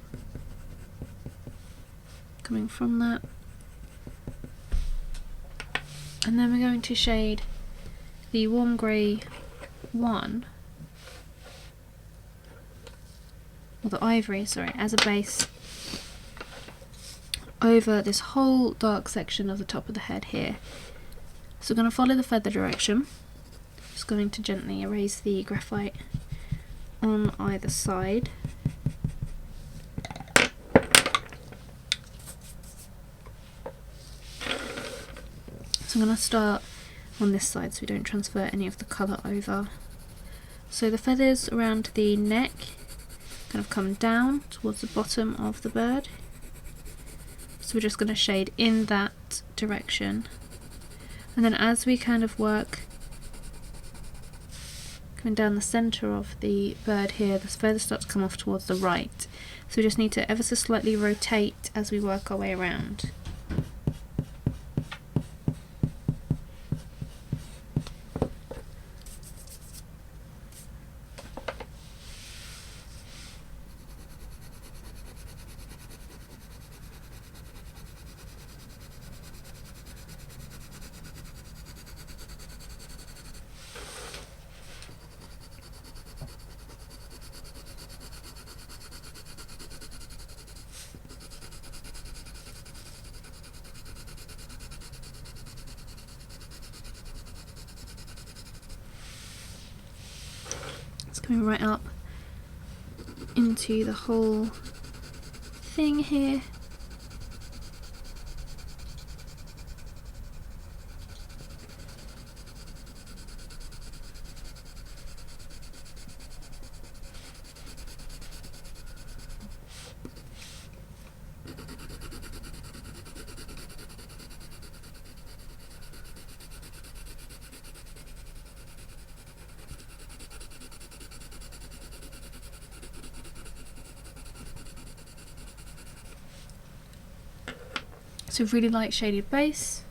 coming from that. And then we're going to shade the warm grey 1, or the ivory, sorry, as a base over this whole dark section of the top of the head here. So we're going to follow the feather direction. Just going to gently erase the graphite on either side. So I'm going to start on this side so we don't transfer any of the colour over. So the feathers around the neck kind of come down towards the bottom of the bird. So we're just going to shade in that direction. And then as we kind of work coming down the centre of the bird here, the feathers start to come off towards the right. So we just need to ever so slightly rotate as we work our way around. Coming right up into the whole thing here. So really light shaded base.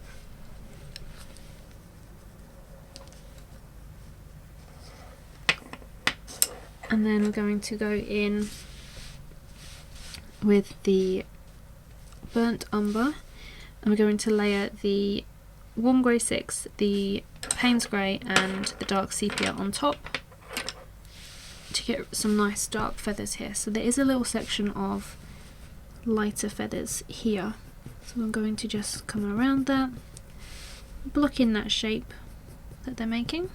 And then we're going to go in with the burnt umber, and we're going to layer the warm grey 6, the Payne's grey and the dark sepia on top to get some nice dark feathers here. So there is a little section of lighter feathers here. So I'm going to just come around that, block in that shape that they're making.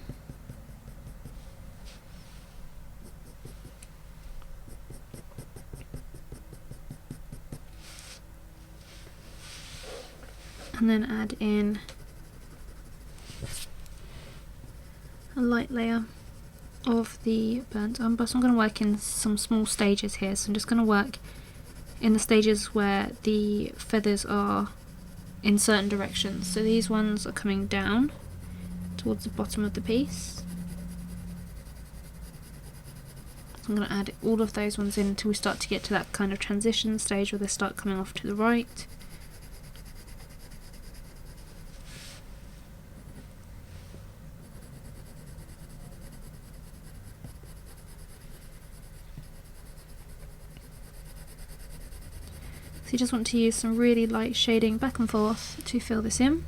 And then add in a light layer of the burnt umber. So I'm going to work in some small stages here. So I'm just going to work in the stages where the feathers are in certain directions. So these ones are coming down towards the bottom of the piece. So I'm going to add all of those ones in until we start to get to that kind of transition stage where they start coming off to the right. So you just want to use some really light shading back and forth to fill this in.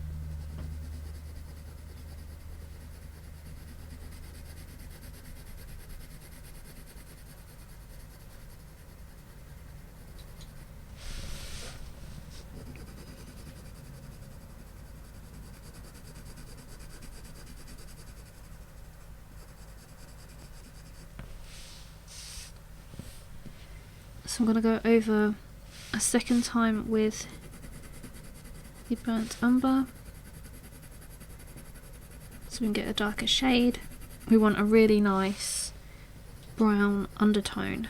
So I'm going to go over a second time with the burnt umber so we can get a darker shade. We want a really nice brown undertone.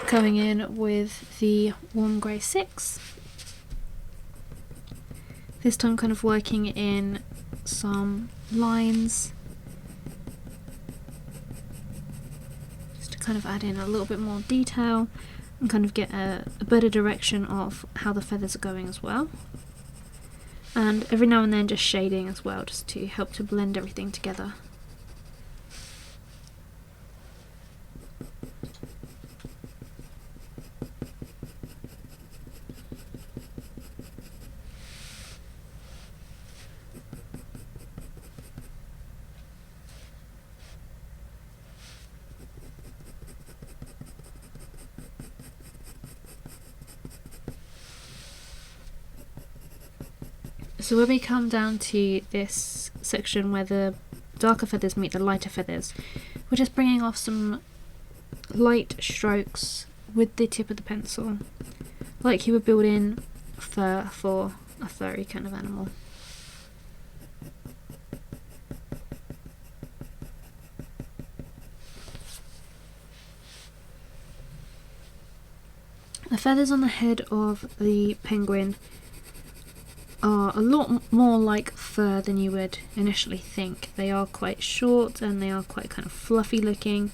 Going in with the warm grey 6. This time kind of working in some lines just to kind of add in a little bit more detail and kind of get a better direction of how the feathers are going as well. And every now and then just shading as well, just to help to blend everything together. So when we come down to this section where the darker feathers meet the lighter feathers. We're just bringing off some light strokes with the tip of the pencil, like you would build in fur for a furry kind of animal. The feathers on the head of the penguin are a lot more like fur than you would initially think. They are quite short and they are quite kind of fluffy looking.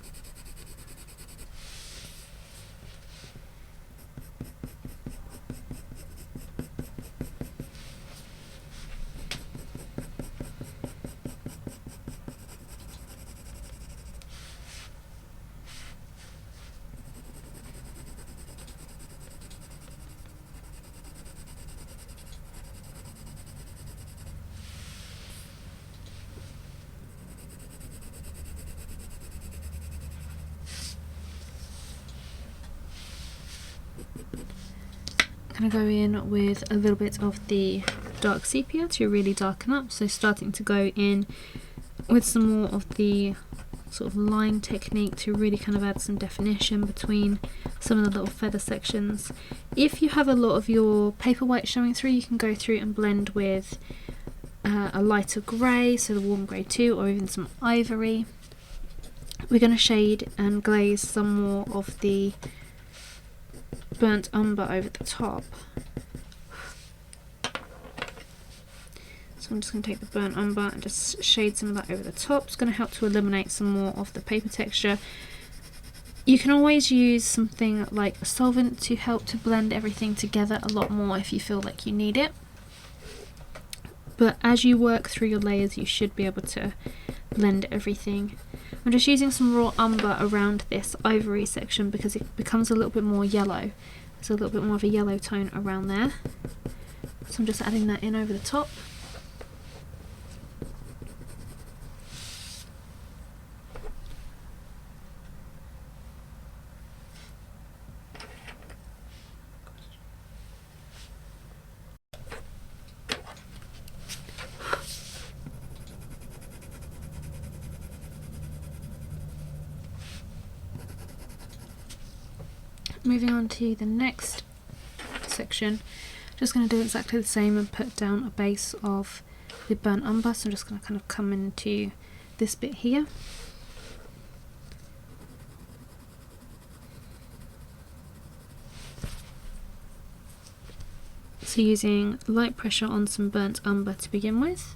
I'm going to go in with a little bit of the dark sepia to really darken up, so starting to go in with some more of the sort of line technique to really kind of add some definition between some of the little feather sections. If you have a lot of your paper white showing through, you can go through and blend with a lighter grey, so the warm grey too, or even some ivory. We're going to shade and glaze some more of the burnt umber over the top. So I'm just going to take the burnt umber and just shade some of that over the top. It's going to help to eliminate some more of the paper texture. You can always use something like a solvent to help to blend everything together a lot more if you feel like you need it. But as you work through your layers, you should be able to blend everything. I'm just using some raw umber around this ivory section because it becomes a little bit more yellow. There's a little bit more of a yellow tone around there. So I'm just adding that in over the top. Moving on to the next section, just going to do exactly the same and put down a base of the burnt umber. So I'm just going to kind of come into this bit here. So using light pressure on some burnt umber to begin with.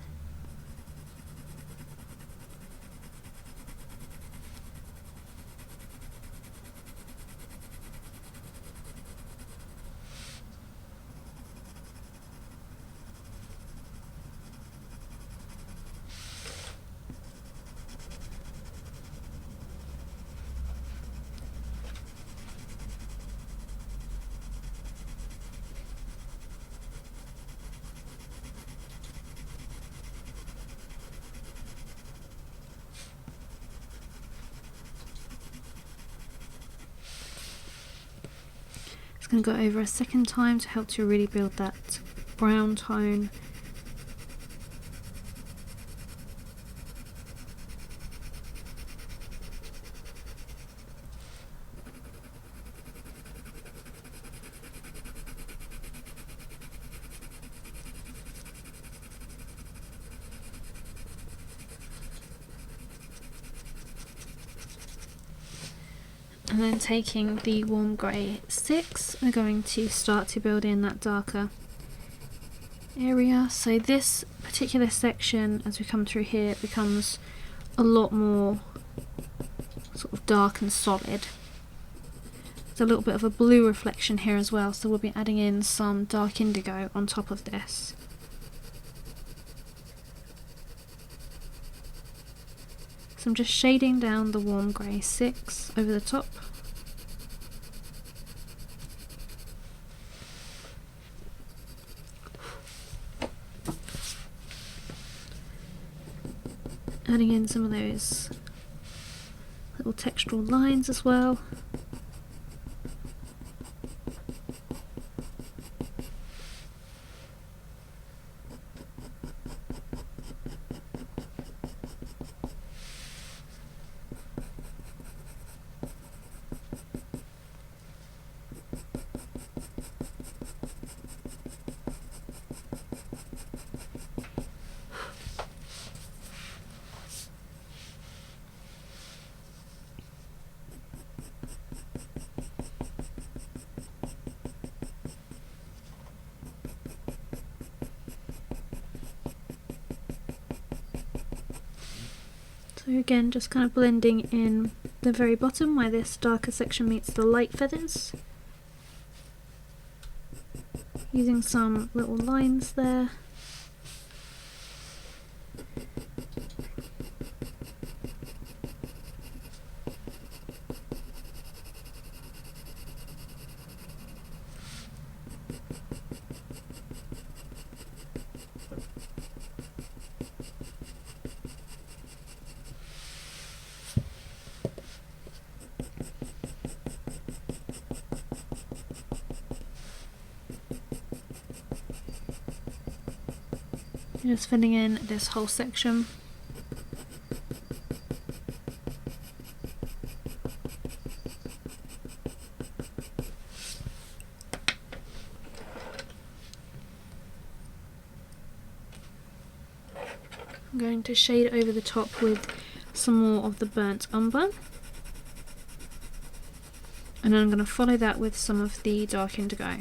Going to go over a second time to help to really build that brown tone. And then taking the warm grey 6, we're going to start to build in that darker area. So this particular section, as we come through here, it becomes a lot more sort of dark and solid. There's a little bit of a blue reflection here as well, so we'll be adding in some dark indigo on top of this. So I'm just shading down the warm grey 6 over the top. Adding in some of those little textural lines as well. So again, just kind of blending in the very bottom where this darker section meets the light feathers. Using some little lines there. Just filling in this whole section. I'm going to shade over the top with some more of the burnt umber, and then I'm going to follow that with some of the dark indigo.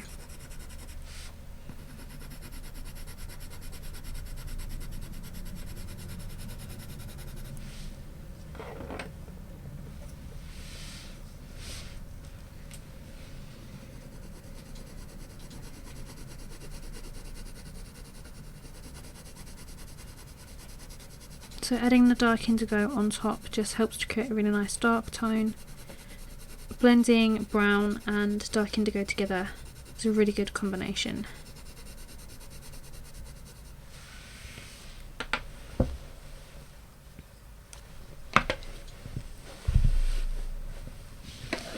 So adding the dark indigo on top just helps to create a really nice dark tone. Blending brown and dark indigo together is a really good combination.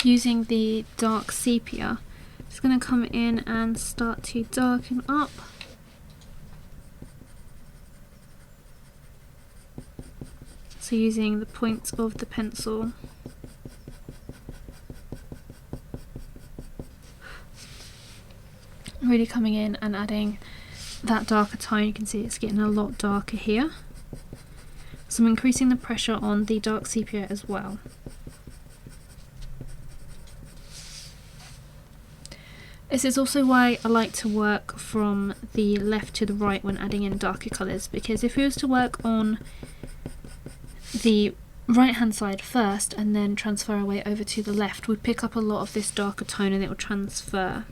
Using the dark sepia, it's going to come in and start to darken up. So using the point of the pencil, really coming in and adding that darker tone. You can see it's getting a lot darker here. So I'm increasing the pressure on the dark sepia as well. This is also why I like to work from the left to the right when adding in darker colours, because if we was to work on the right hand side first and then transfer our way over to the left, we'd pick up a lot of this darker tone and it will transfer.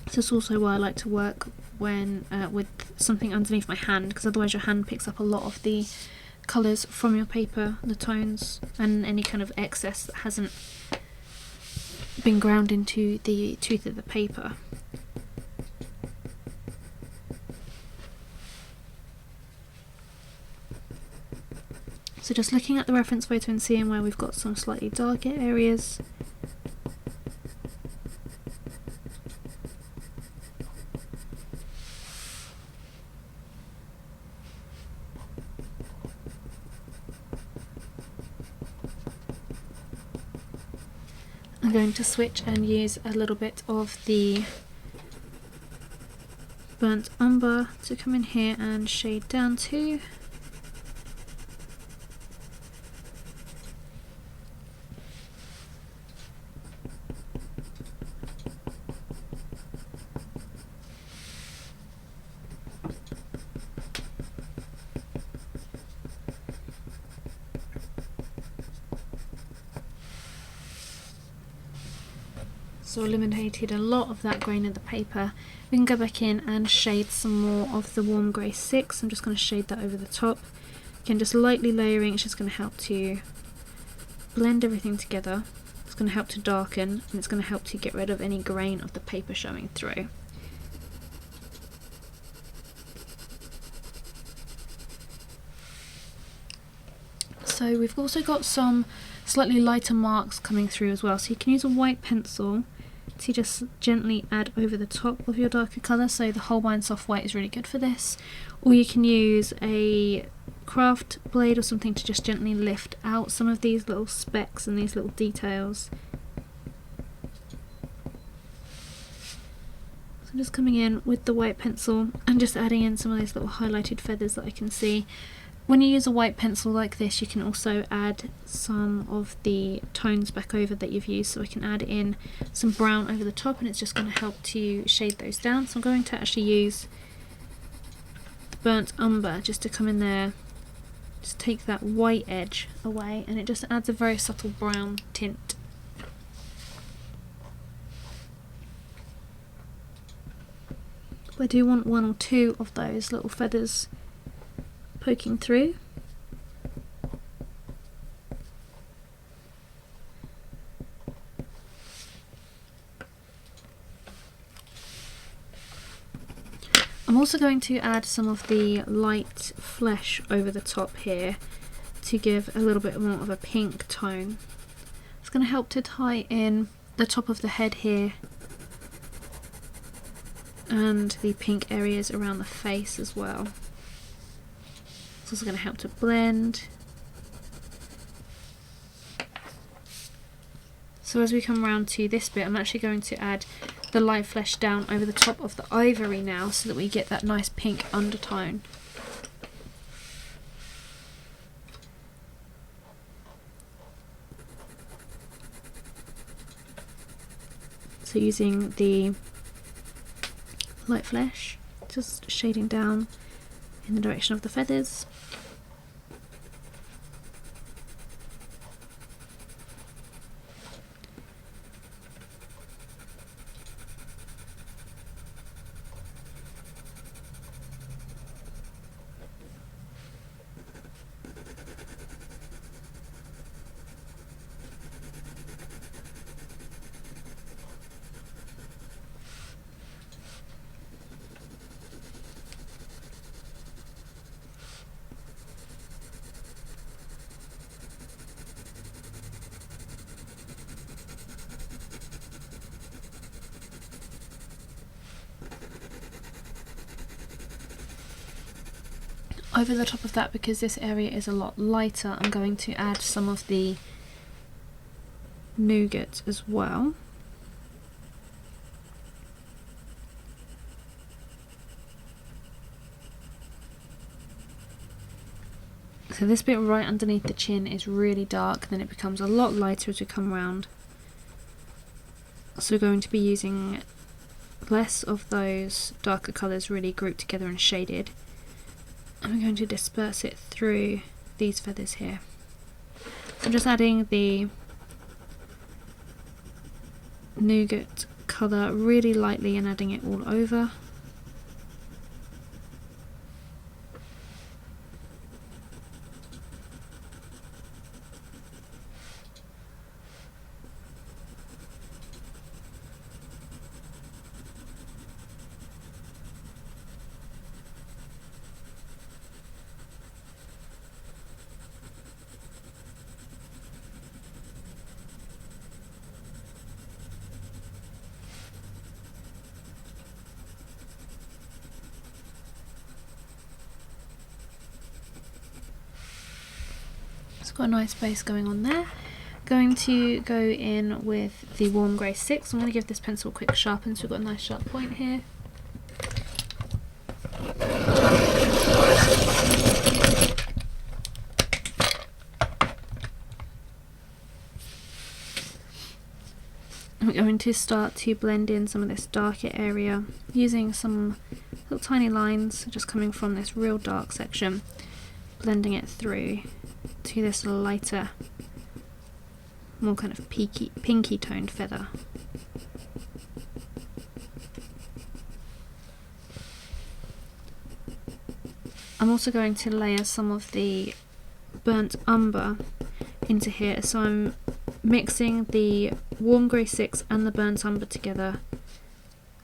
So it's also why I like to work when with something underneath my hand, because otherwise your hand picks up a lot of the colours from your paper, the tones, and any kind of excess that hasn't been ground into the tooth of the paper. So just looking at the reference photo and seeing where we've got some slightly darker areas. I'm going to switch and use a little bit of the burnt umber to come in here and shade down to. So eliminated a lot of that grain of the paper. We can go back in and shade some more of the warm grey 6. I'm just going to shade that over the top. Again, just lightly layering. It's just going to help to blend everything together. It's going to help to darken, and it's going to help to get rid of any grain of the paper showing through. So we've also got some slightly lighter marks coming through as well. So you can use a white pencil to just gently add over the top of your darker colour. So the Holbein soft white is really good for this. Or you can use a craft blade or something to just gently lift out some of these little specks and these little details. So I'm just coming in with the white pencil and just adding in some of those little highlighted feathers that I can see. When you use a white pencil like this, you can also add some of the tones back over that you've used. So I can add in some brown over the top, and it's just going to help to shade those down. So I'm going to actually use the burnt umber just to come in there just take that white edge away, and it just adds a very subtle brown tint. I do want one or two of those little feathers poking through. I'm also going to add some of the light flesh over the top here to give a little bit more of a pink tone. It's going to help to tie in the top of the head here and the pink areas around the face as well. It's also going to help to blend. So as we come around to this bit, I'm actually going to add the light flesh down over the top of the ivory now, so that we get that nice pink undertone. So using the light flesh, just shading down in the direction of the feathers. Over the top of that, because this area is a lot lighter, I'm going to add some of the nougat as well. So this bit right underneath the chin is really dark, then it becomes a lot lighter as we come around. So we're going to be using less of those darker colours really grouped together and shaded. And we're going to disperse it through these feathers here. So I'm just adding the nougat colour really lightly and adding it all over. Got a nice base going on there. Going to go in with the warm grey 6. I'm going to give this pencil a quick sharpen so we've got a nice sharp point here. I'm going to start to blend in some of this darker area using some little tiny lines just coming from this real dark section, blending it through to this lighter, more kind of pinky toned feather. I'm also going to layer some of the burnt umber into here, so I'm mixing the warm grey 6 and the burnt umber together.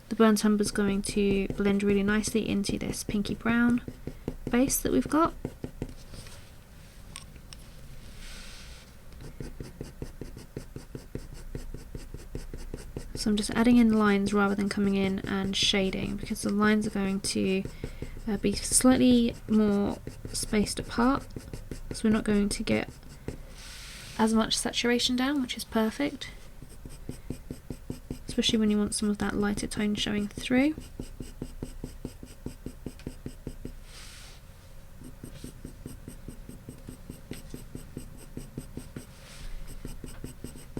The burnt umber is going to blend really nicely into this pinky brown base that we've got. So I'm just adding in lines rather than coming in and shading, because the lines are going to be slightly more spaced apart, so we're not going to get as much saturation down, which is perfect, especially when you want some of that lighter tone showing through.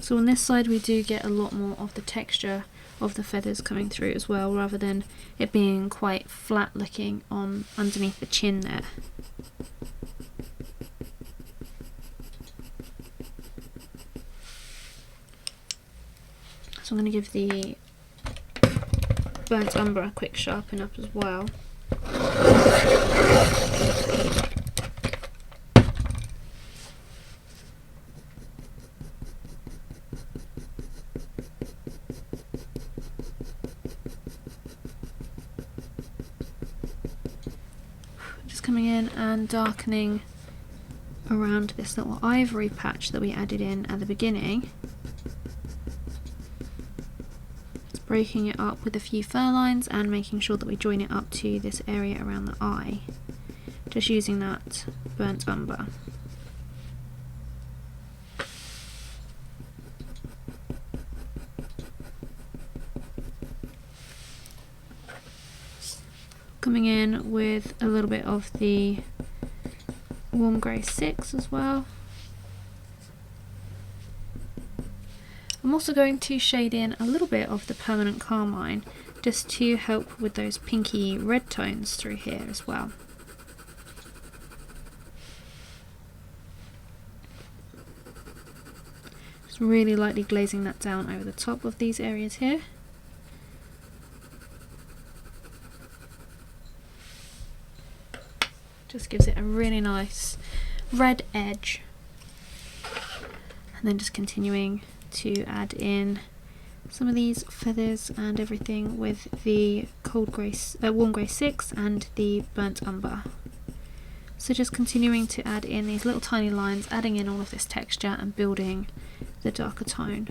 So on this side we do get a lot more of the texture of the feathers coming through as well, rather than it being quite flat looking on underneath the chin there. So I'm going to give the burnt umber a quick sharpen up as well. Just coming in and darkening around this little ivory patch that we added in at the beginning. Just breaking it up with a few fur lines and making sure that we join it up to this area around the eye. Just using that burnt umber. Coming in with a little bit of the warm grey 6 as well. I'm also going to shade in a little bit of the permanent carmine just to help with those pinky red tones through here as well. Just really lightly glazing that down over the top of these areas here. Just gives it a really nice red edge. And then just continuing to add in some of these feathers and everything with the warm grey 6 and the burnt umber. So just continuing to add in these little tiny lines, adding in all of this texture and building the darker tone.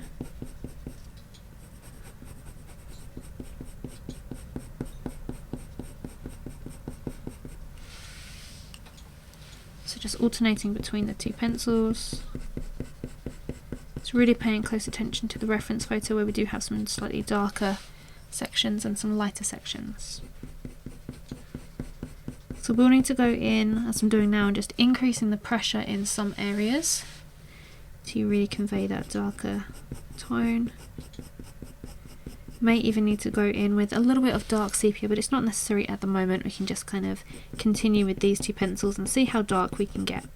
So just alternating between the two pencils. It's really paying close attention to the reference photo where we do have some slightly darker sections and some lighter sections. So we'll need to go in, as I'm doing now, and just increasing the pressure in some areas to really convey that darker tone. May even need to go in with a little bit of dark sepia, but it's not necessary at the moment. We can just kind of continue with these two pencils and see how dark we can get.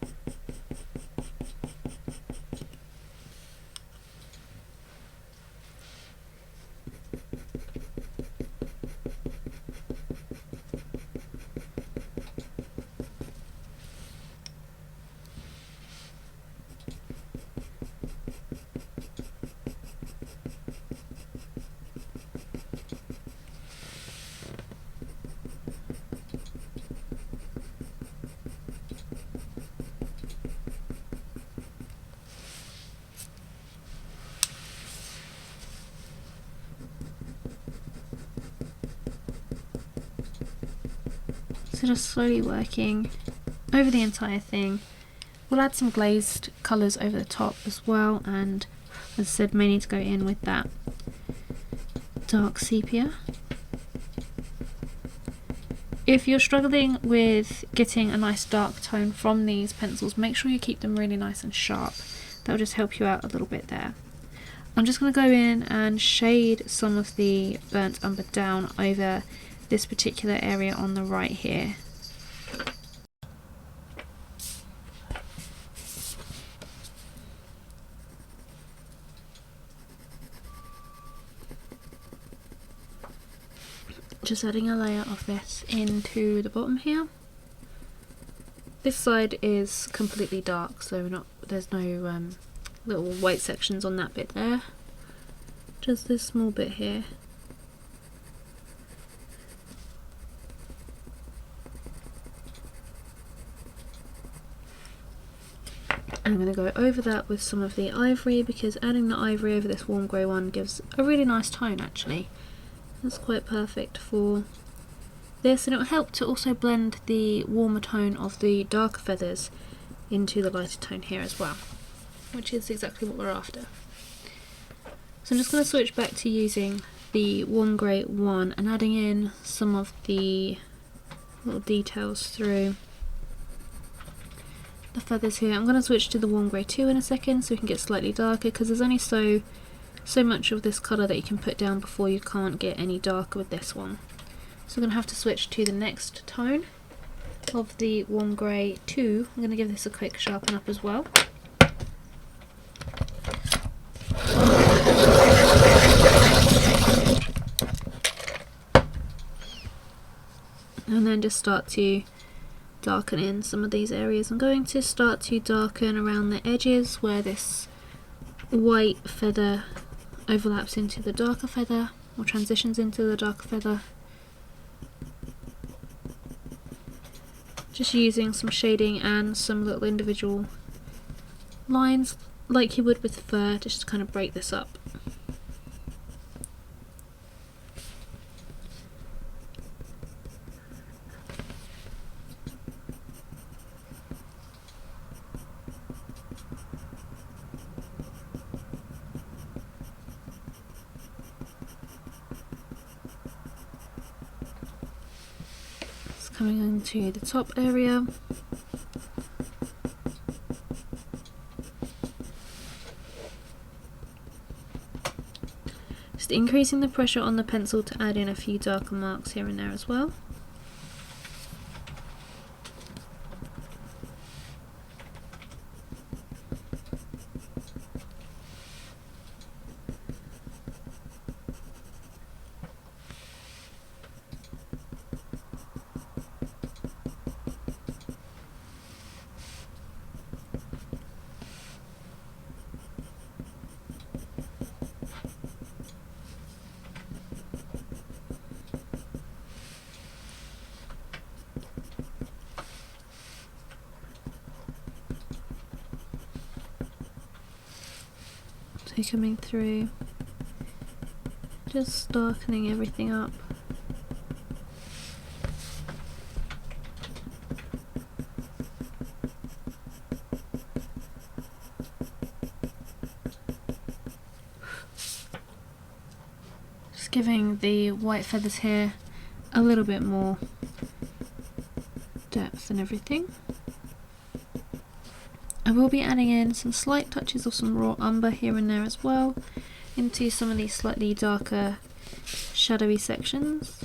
So just slowly working over the entire thing. We'll add some glazed colours over the top as well, and as I said, may need to go in with that dark sepia. If you're struggling with getting a nice dark tone from these pencils, make sure you keep them really nice and sharp. That'll just help you out a little bit there. I'm just going to go in and shade some of the burnt umber down over this particular area on the right here. Just adding a layer of this into the bottom here. This side is completely dark, so there's no little white sections on that bit there. Just this small bit here. I'm going to go over that with some of the ivory, because adding the ivory over this warm grey one gives a really nice tone actually. That's quite perfect for this, and it will help to also blend the warmer tone of the darker feathers into the lighter tone here as well, which is exactly what we're after. So I'm just going to switch back to using the warm grey 1 and adding in some of the little details through the feathers here. I'm going to switch to the warm grey 2 in a second so we can get slightly darker, because there's only so much of this colour that you can put down before you can't get any darker with this one. So I'm going to have to switch to the next tone of the warm grey 2. I'm going to give this a quick sharpen up as well. and then just start to darken in some of these areas. I'm going to start to darken around the edges where this white feather overlaps into the darker feather, or transitions into the darker feather. Just using some shading and some little individual lines like you would with fur, just to kind of break this up. Coming into the top area. Just increasing the pressure on the pencil to add in a few darker marks here and there as well. So coming through, just darkening everything up. Just giving the white feathers here a little bit more depth and everything. I will be adding in some slight touches of some raw umber here and there as well into some of these slightly darker shadowy sections.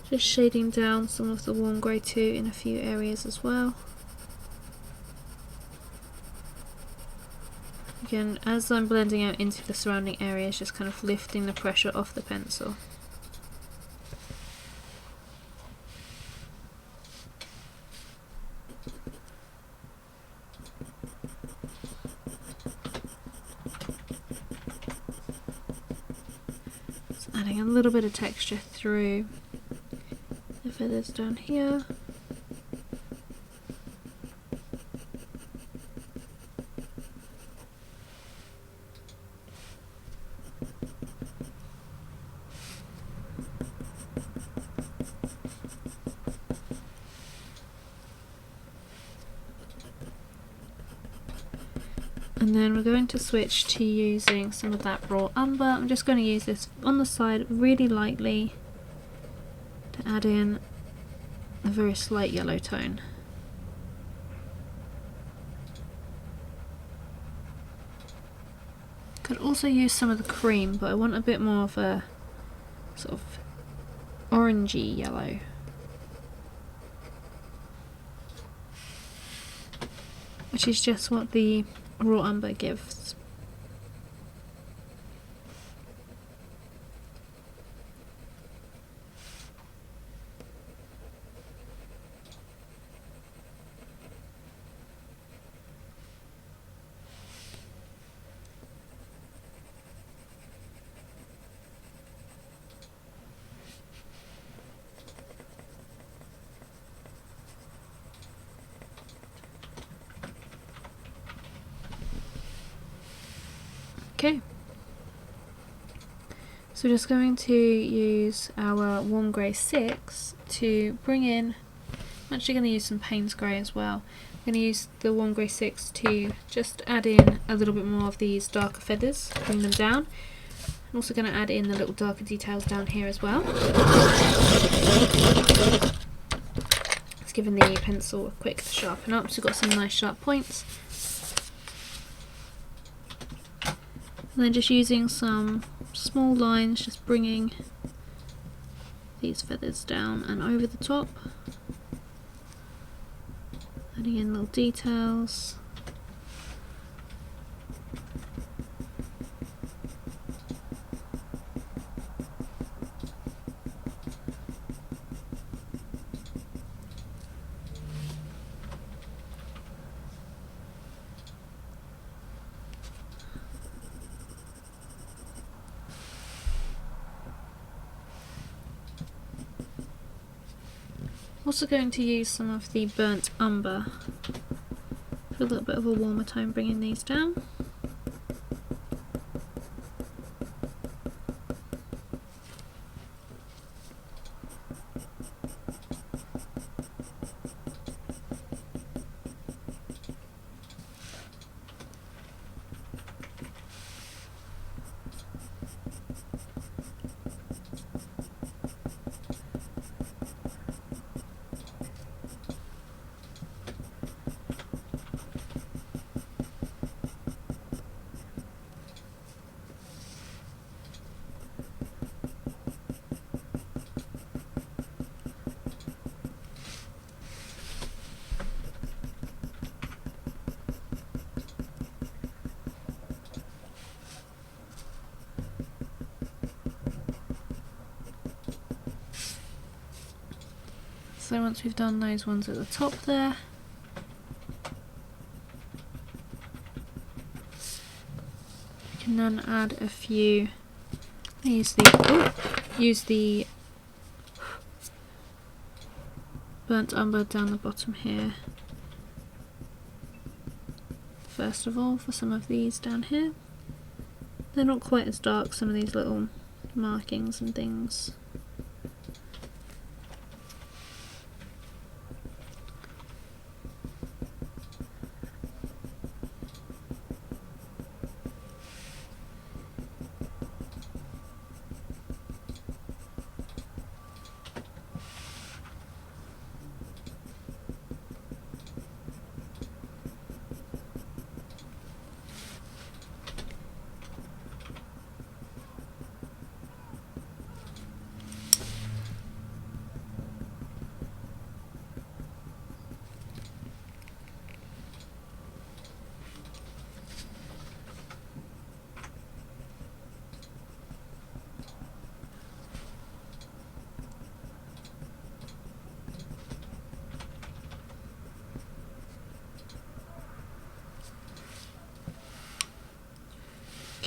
Just shading down some of the warm grey too in a few areas as well. Again, as I'm blending out into the surrounding areas, just kind of lifting the pressure off the pencil. Adding a little bit of texture through the feathers down here. And then we're going to switch to using some of that raw umber. I'm just going to use this on the side really lightly to add in a very slight yellow tone. Could also use some of the cream, but I want a bit more of a sort of orangey yellow. Which is just what the raw umber gives. Okay, so we're just going to use our warm grey 6 to bring in, I'm actually going to use some Payne's grey as well. I'm going to use the warm grey 6 to just add in a little bit more of these darker feathers, bring them down. I'm also going to add in the little darker details down here as well. It's giving the pencil a quick sharpen up, so we've got some nice sharp points. And then just using some small lines, just bringing these feathers down and over the top. Adding in little details. Also going to use some of the burnt umber for a little bit of a warmer tone, bringing these down. So once we've done those ones at the top there, we can then add a few. Use the burnt umber down the bottom here. First of all, for some of these down here, they're not quite as dark. Some of these little markings and things.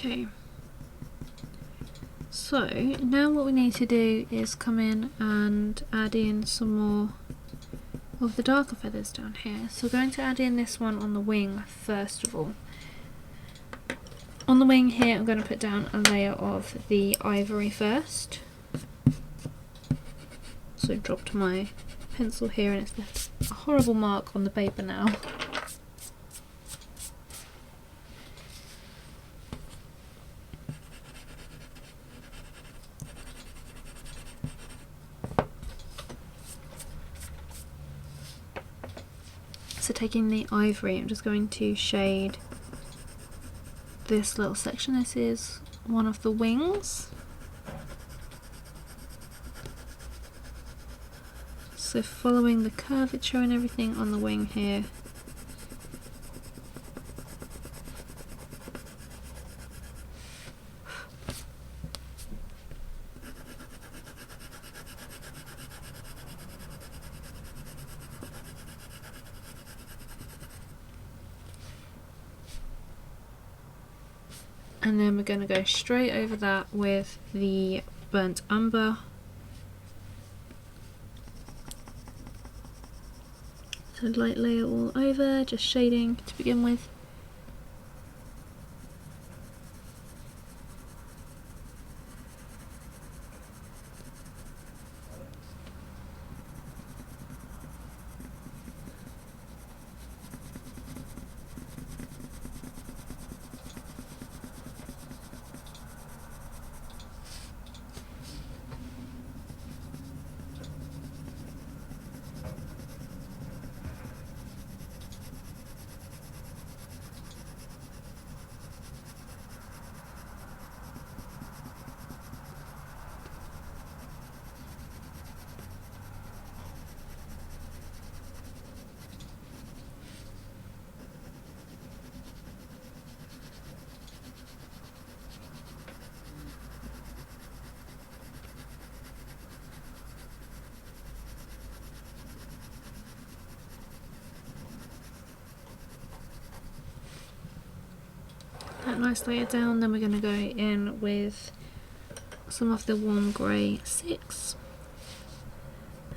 Okay, so now what we need to do is come in and add in some more of the darker feathers down here. So we're going to add in this one on the wing first of all. On the wing here I'm going to put down a layer of the ivory first. So dropped my pencil here and it's left a horrible mark on the paper now. So taking the ivory, I'm just going to shade this little section. This is one of the wings. So following the curvature and everything on the wing here. And then we're going to go straight over that with the burnt umber. So light layer all over, just shading to begin with. That nice layer down, then we're going to go in with some of the warm grey 6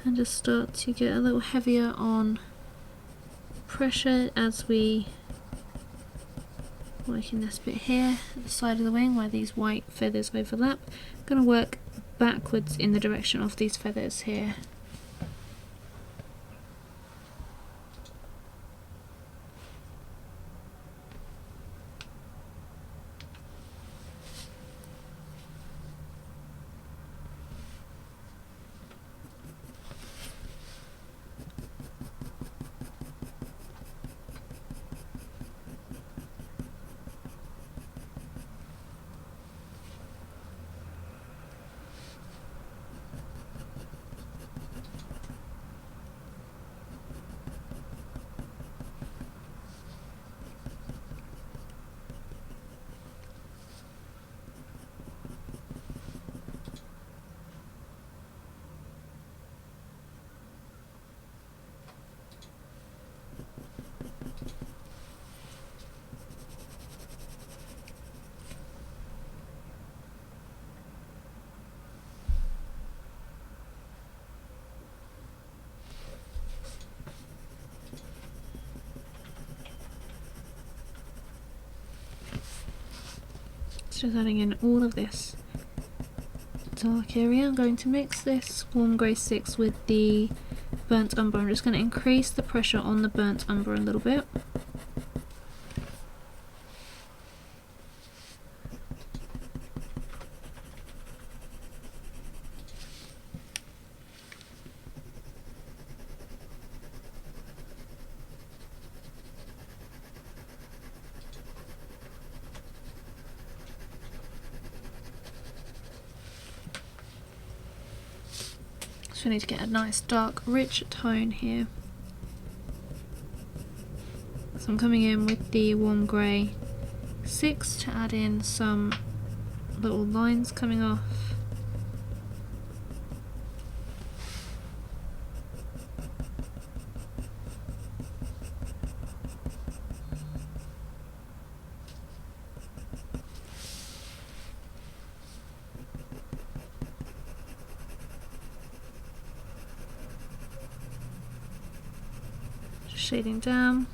and just start to get a little heavier on pressure as we work in this bit here at the side of the wing where these white feathers overlap. I'm going to work backwards in the direction of these feathers here. Just adding in all of this dark area. I'm going to mix this warm grey 6 with the burnt umber. I'm just going to increase the pressure on the burnt umber a little bit. So we need to get a nice dark rich tone here. So I'm coming in with the warm grey 6 to add in some little lines coming off. Shading down.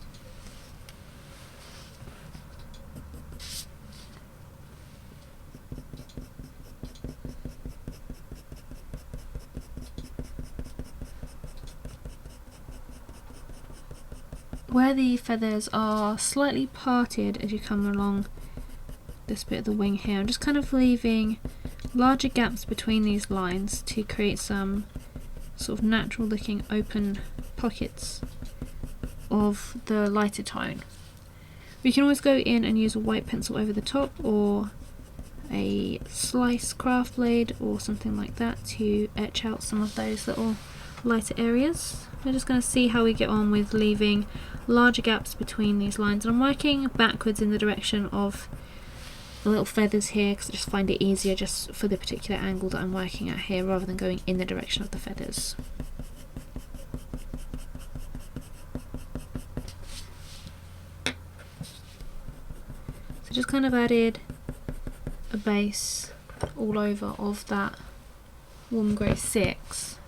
Where the feathers are slightly parted as you come along this bit of the wing here, I'm just kind of leaving larger gaps between these lines to create some sort of natural looking open pockets of the lighter tone. We can always go in and use a white pencil over the top or a slice craft blade or something like that to etch out some of those little lighter areas. We're just going to see how we get on with leaving larger gaps between these lines, and I'm working backwards in the direction of the little feathers here because I just find it easier just for the particular angle that I'm working at here rather than going in the direction of the feathers. So just kind of added a base all over of that warm grey 6,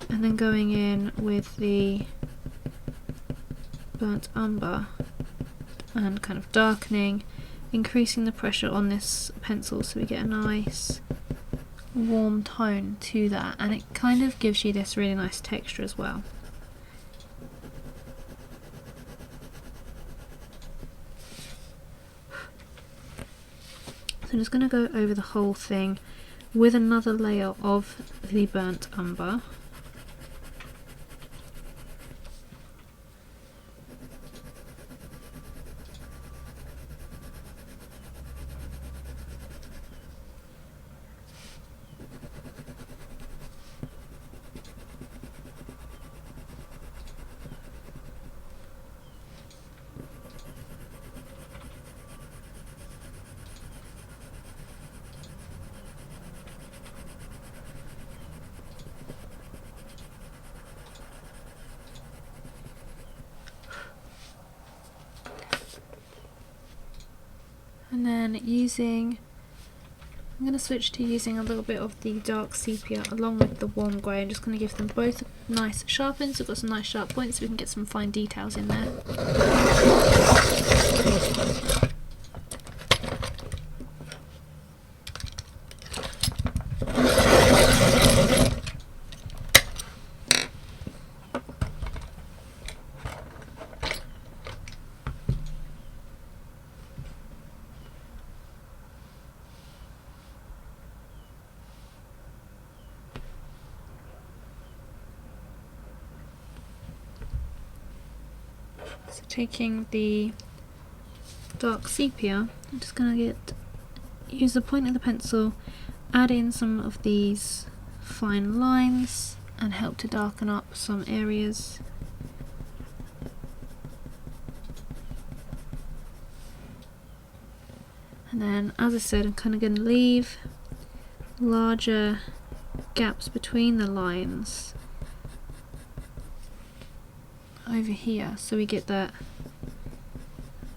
and then going in with the burnt umber and kind of darkening, increasing the pressure on this pencil so we get a nice warm tone to that, and it kind of gives you this really nice texture as well. So I'm just going to go over the whole thing with another layer of the burnt umber. And then using I'm going to switch to using a little bit of the dark sepia along with the warm grey. I'm just going to give them both a nice sharpen, so we've got some nice sharp points so we can get some fine details in there. So taking the dark sepia, I'm just going to use the point of the pencil, add in some of these fine lines and help to darken up some areas. And then, as I said, I'm kind of going to leave larger gaps between the lines over here, so we get that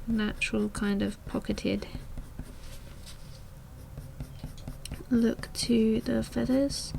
natural kind of pocketed look to the feathers.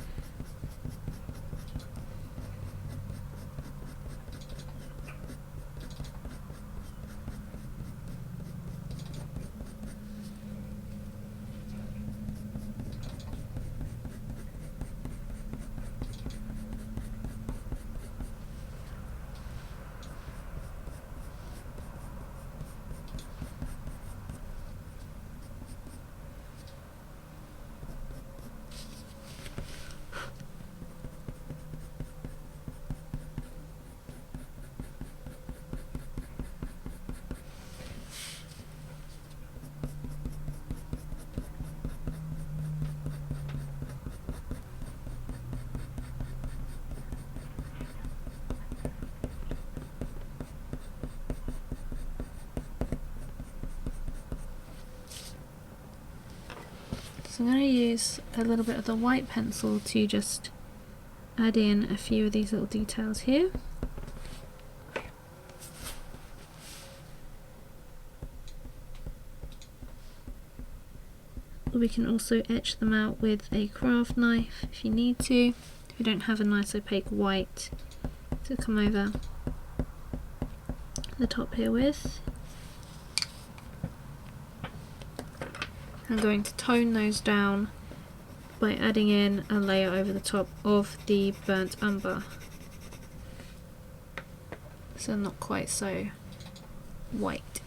So I'm going to use a little bit of the white pencil to just add in a few of these little details here. We can also etch them out with a craft knife if you need to, if you don't have a nice opaque white to come over the top here with. I'm going to tone those down by adding in a layer over the top of the burnt umber, so not quite so white.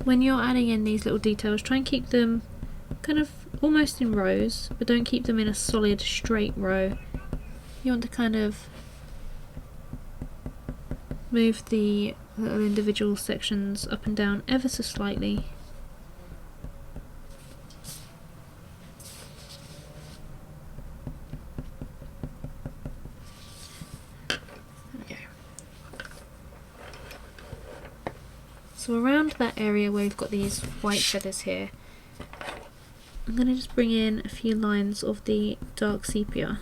When you're adding in these little details, try and keep them kind of almost in rows, but don't keep them in a solid straight row. You want to kind of move the little individual sections up and down ever so slightly. There we go. So around that area where we've got these white feathers here, I'm going to just bring in a few lines of the dark sepia.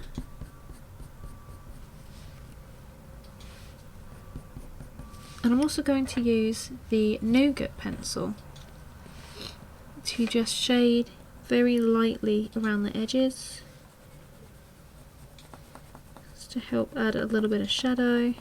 And I'm also going to use the nougat pencil to just shade very lightly around the edges, just to help add a little bit of shadow.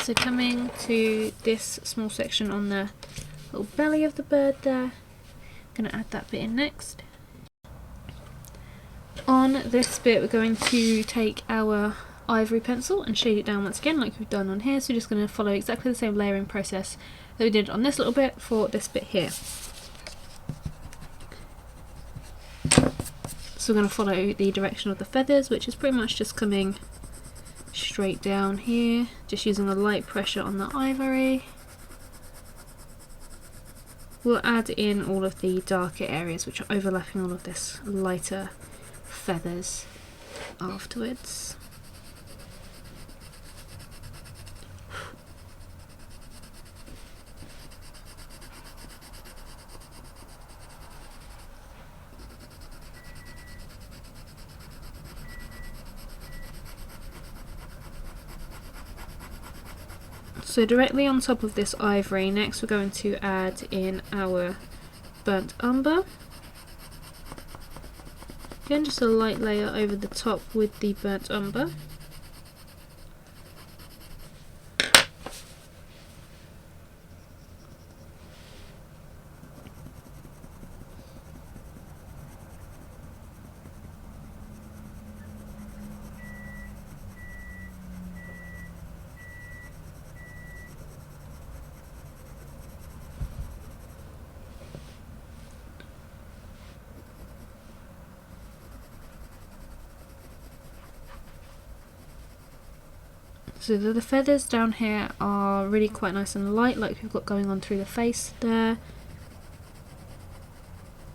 So coming to this small section on the little belly of the bird there, I'm going to add that bit in next. On this bit we're going to take our ivory pencil and shade it down once again like we've done on here, so we're just going to follow exactly the same layering process that we did on this little bit for this bit here. So we're going to follow the direction of the feathers, which is pretty much just coming straight down here, just using a light pressure on the ivory. We'll add in all of the darker areas which are overlapping all of this lighter feathers afterwards. So directly on top of this ivory, next we're going to add in our burnt umber. Again, just a light layer over the top with the burnt umber. So the feathers down here are really quite nice and light, like we've got going on through the face there.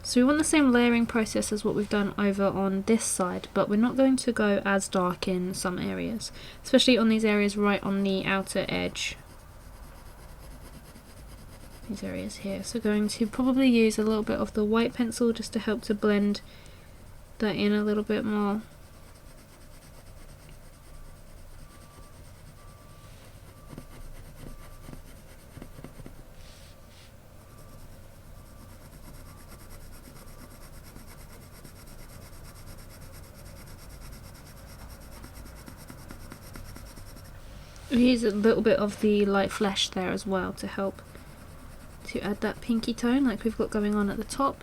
So we want the same layering process as what we've done over on this side, but we're not going to go as dark in some areas, especially on these areas right on the outer edge. These areas here. So going to probably use a little bit of the white pencil just to help to blend that in a little bit more. We use a little bit of the light flesh there as well to help to add that pinky tone like we've got going on at the top.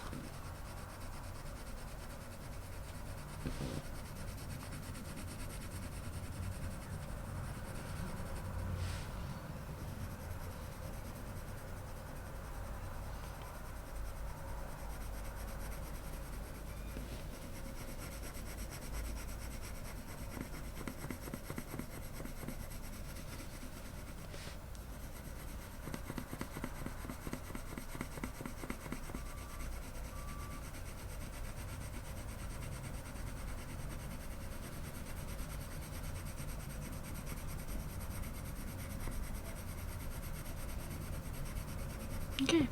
Okay.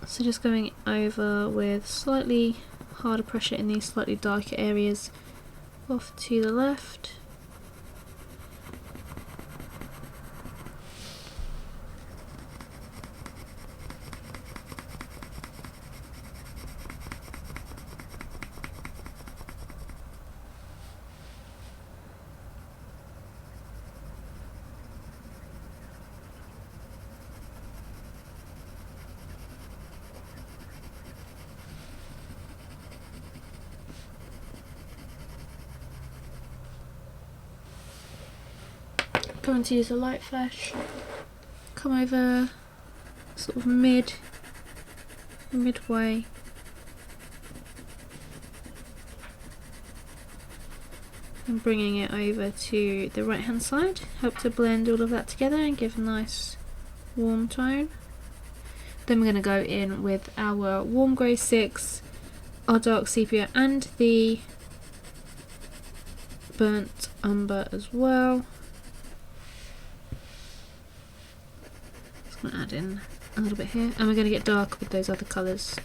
So just going over with slightly harder pressure in these slightly darker areas off to the left. Going to use a light flash, come over sort of midway, and bringing it over to the right hand side, help to blend all of that together and give a nice warm tone. Then we're going to go in with our warm grey 6, our dark sepia and the burnt umber as well. Add in a little bit here, and we're going to get dark with those other colours.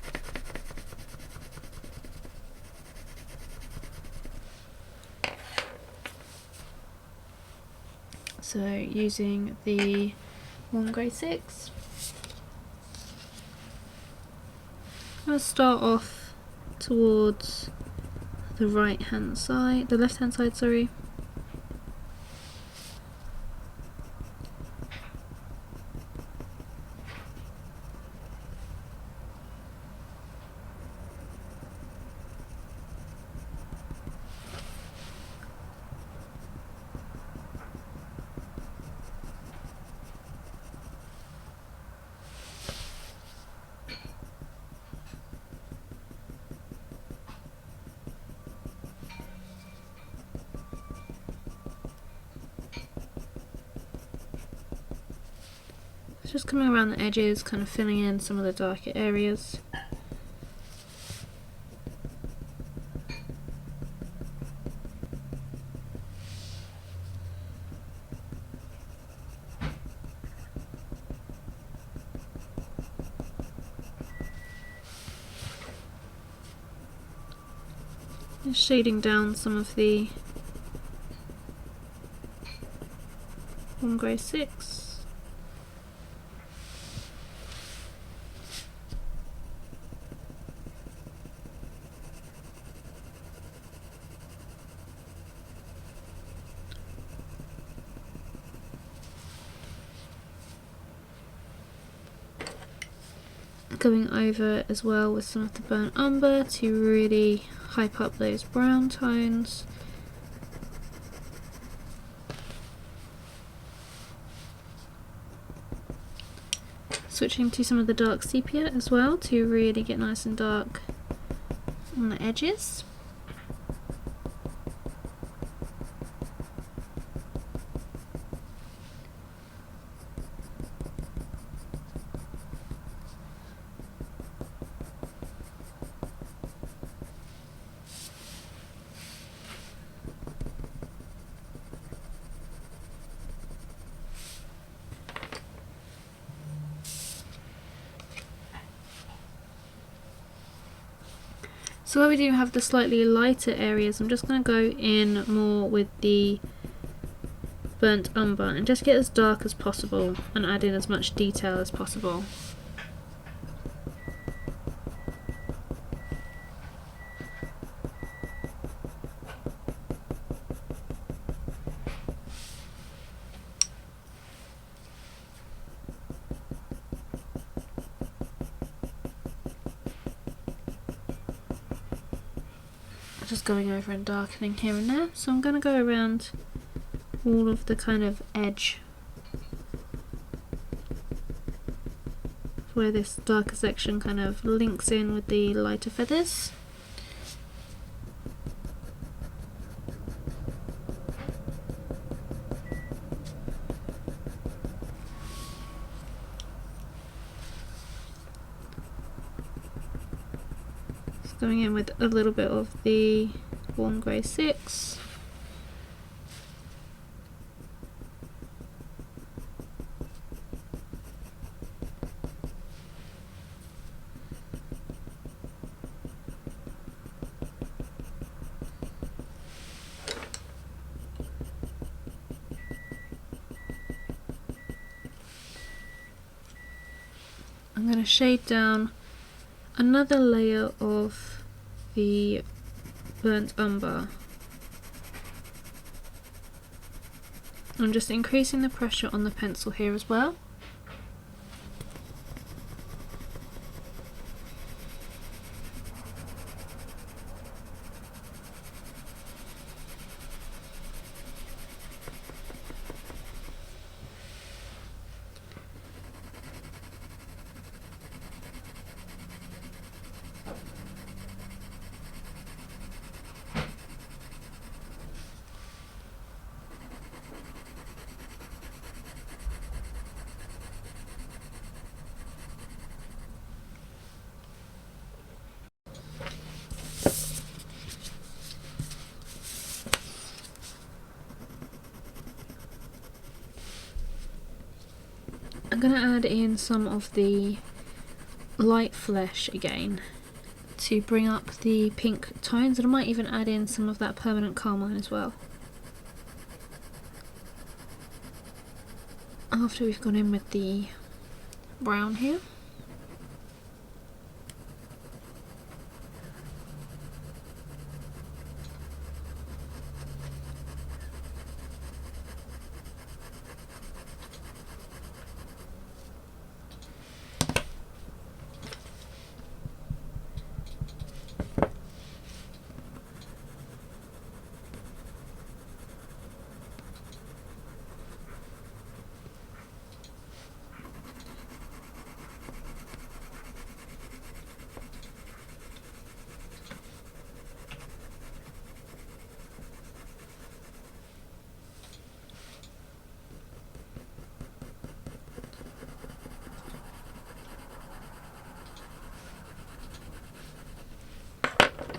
So using the warm grey 6, I'm going to start off towards the right hand side, the left hand side, sorry. So just coming around the edges, kind of filling in some of the darker areas. Just shading down some of the warm grey 6. Going over as well with some of the burnt umber to really hype up those brown tones. Switching to some of the dark sepia as well to really get nice and dark on the edges. So where we do have the slightly lighter areas, I'm just going to go in more with the burnt umber and just get as dark as possible and add in as much detail as possible. Just going over and darkening here and there, so I'm going to go around all of the kind of edge where this darker section kind of links in with the lighter feathers. Going in with a little bit of the warm grey 6. I'm going to shade down another layer of the burnt umber. I'm just increasing the pressure on the pencil here as well. I'm going to add in some of the light flesh again to bring up the pink tones, and I might even add in some of that permanent carmine as well. After we've gone in with the brown here.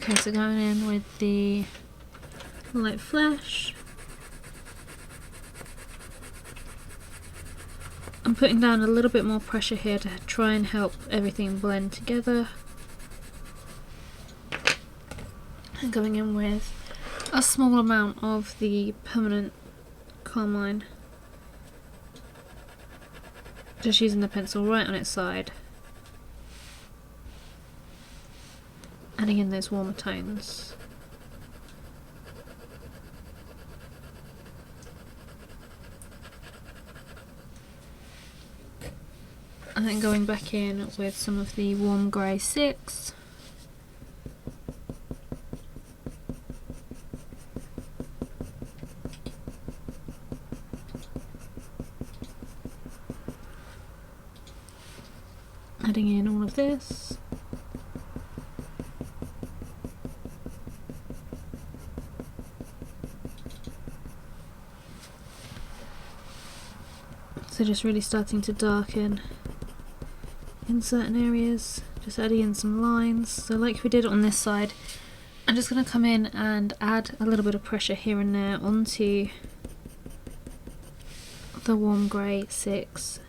Okay, so going in with the light flesh. I'm putting down a little bit more pressure here to try and help everything blend together. And going in with a small amount of the permanent carmine. Just using the pencil right on its side. Adding in those warmer tones. And then going back in with some of the warm grey 6. Adding in all of this. So just really starting to darken in certain areas, just adding in some lines. So like we did on this side, I'm just going to come in and add a little bit of pressure here and there onto the warm grey 6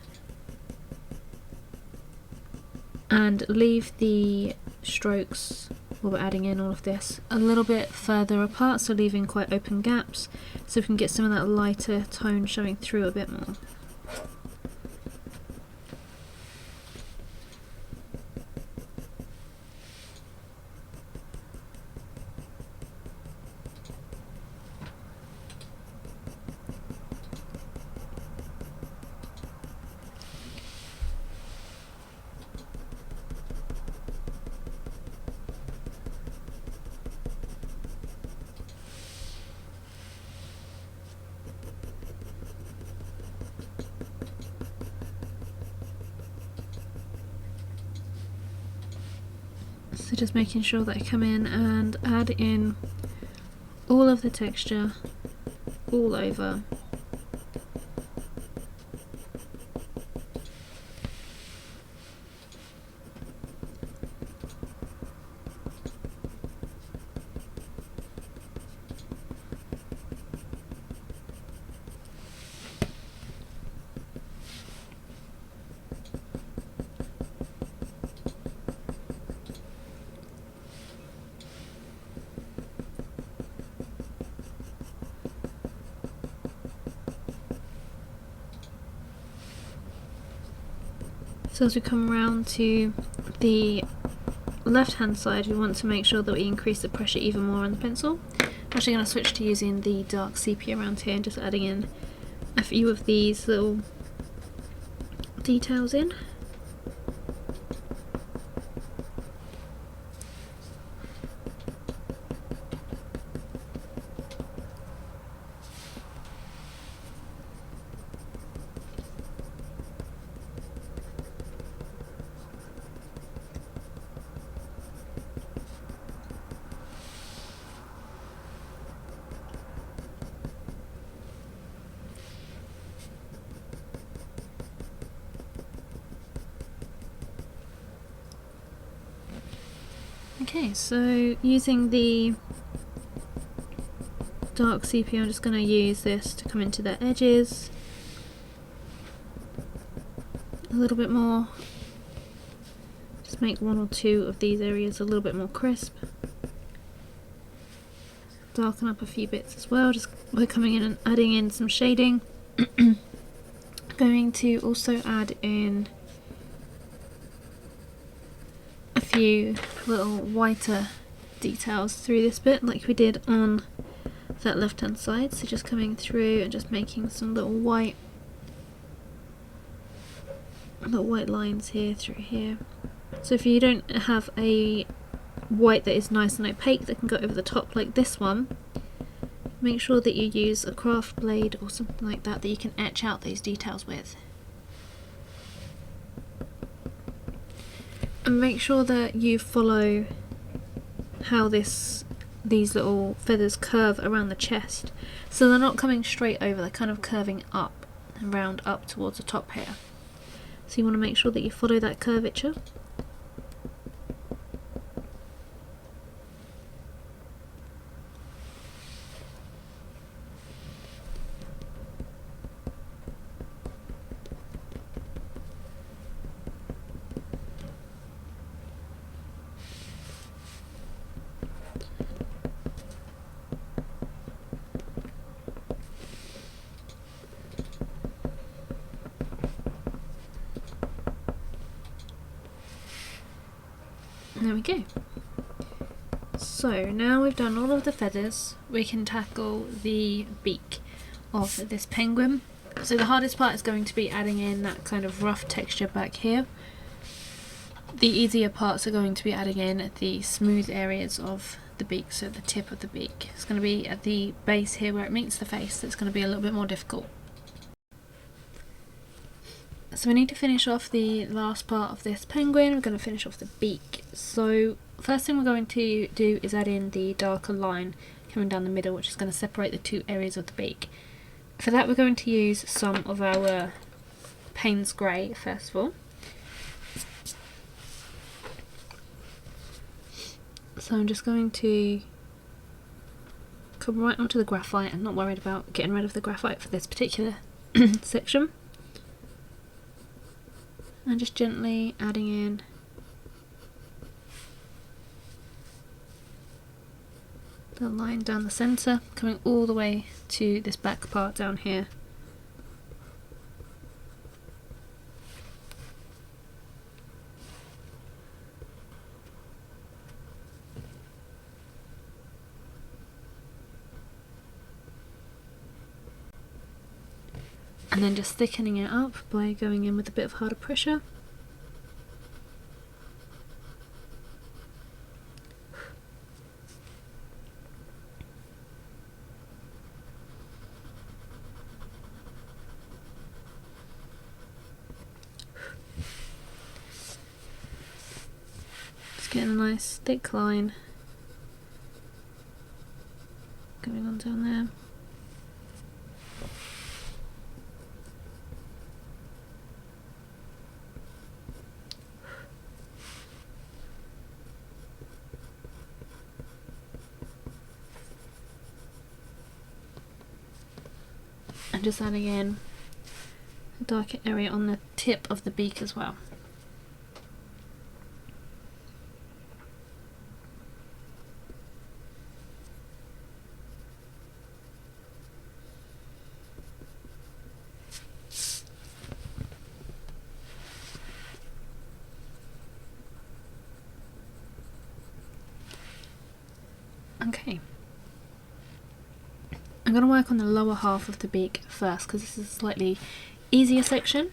and leave the strokes while we're adding in all of this a little bit further apart, so leaving quite open gaps so we can get some of that lighter tone showing through a bit more. So just making sure that I come in and add in all of the texture all over. So as we come around to the left hand side, we want to make sure that we increase the pressure even more on the pencil. I'm actually going to switch to using the dark sepia around here and just adding in a few of these little details in. Okay, so using the dark sepia, I'm just going to use this to come into the edges a little bit more. Just make one or two of these areas a little bit more crisp. Darken up a few bits as well, just by coming in and adding in some shading. Going to also add in a few little whiter details through this bit like we did on that left hand side, so just coming through and just making some little white lines here through here. So if you don't have a white that is nice and opaque that can go over the top like this one, make sure that you use a craft blade or something like that that you can etch out those details with. And make sure that you follow how these little feathers curve around the chest, so they're not coming straight over, they're kind of curving up and round up towards the top here. So you want to make sure that you follow that curvature. There we go. So now we've done all of the feathers, we can tackle the beak of this penguin. So the hardest part is going to be adding in that kind of rough texture back here. The easier parts are going to be adding in the smooth areas of the beak, so the tip of the beak. It's going to be at the base here where it meets the face that's going to be a little bit more difficult. So we need to finish off the last part of this penguin. We're going to finish off the beak. So first thing we're going to do is add in the darker line coming down the middle, which is going to separate the two areas of the beak. For that we're going to use some of our Payne's Grey first of all. So I'm just going to come right onto the graphite. I'm not worried about getting rid of the graphite for this particular section. And just gently adding in the line down the centre, coming all the way to this back part down here. And then just thickening it up by going in with a bit of harder pressure. Just getting a nice thick line going on down there. And just adding in a darker area on the tip of the beak as well. Okay. I'm going to work on the lower half of the beak first because this is a slightly easier section.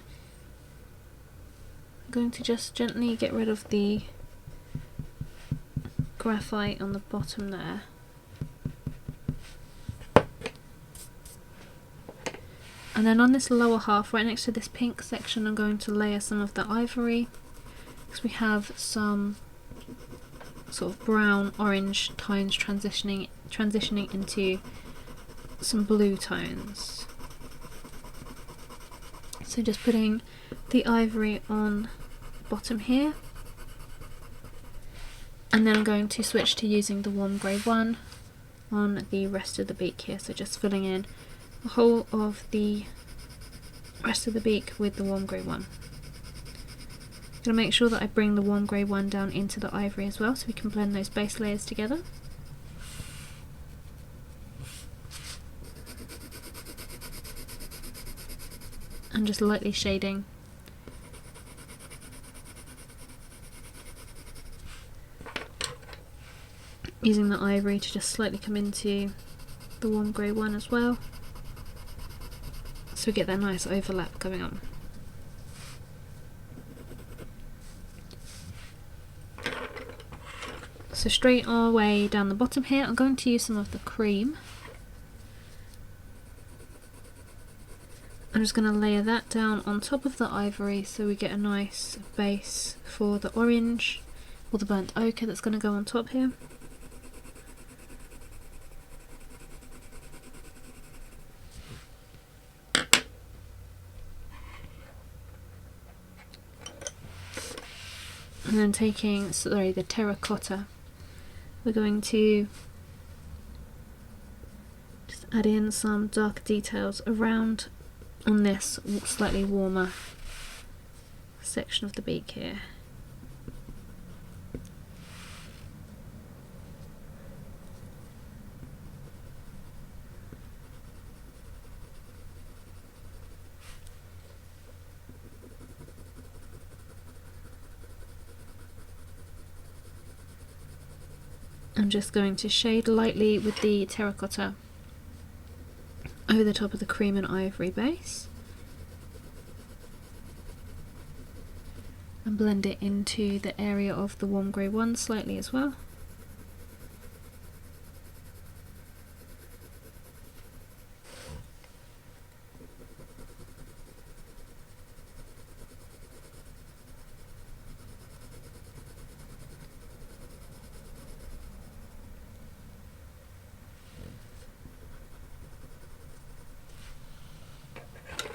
I'm going to just gently get rid of the graphite on the bottom there. And then on this lower half, right next to this pink section, I'm going to layer some of the ivory because we have some sort of brown orange tones transitioning into some blue tones. So just putting the ivory on the bottom here, and then I'm going to switch to using the warm grey one on the rest of the beak here, so just filling in the whole of the rest of the beak with the warm grey one. I'm going to make sure that I bring the warm grey one down into the ivory as well so we can blend those base layers together. And just lightly shading. Using the ivory to just slightly come into the warm grey one as well, so we get that nice overlap going on. So straight our way down the bottom here, I'm going to use some of the cream. I'm just going to layer that down on top of the ivory so we get a nice base for the orange or the burnt ochre that's going to go on top here. And then taking, the terracotta, we're going to just add in some darker details around on this slightly warmer section of the beak here. I'm just going to shade lightly with the terracotta over the top of the cream and ivory base and blend it into the area of the warm grey one slightly as well.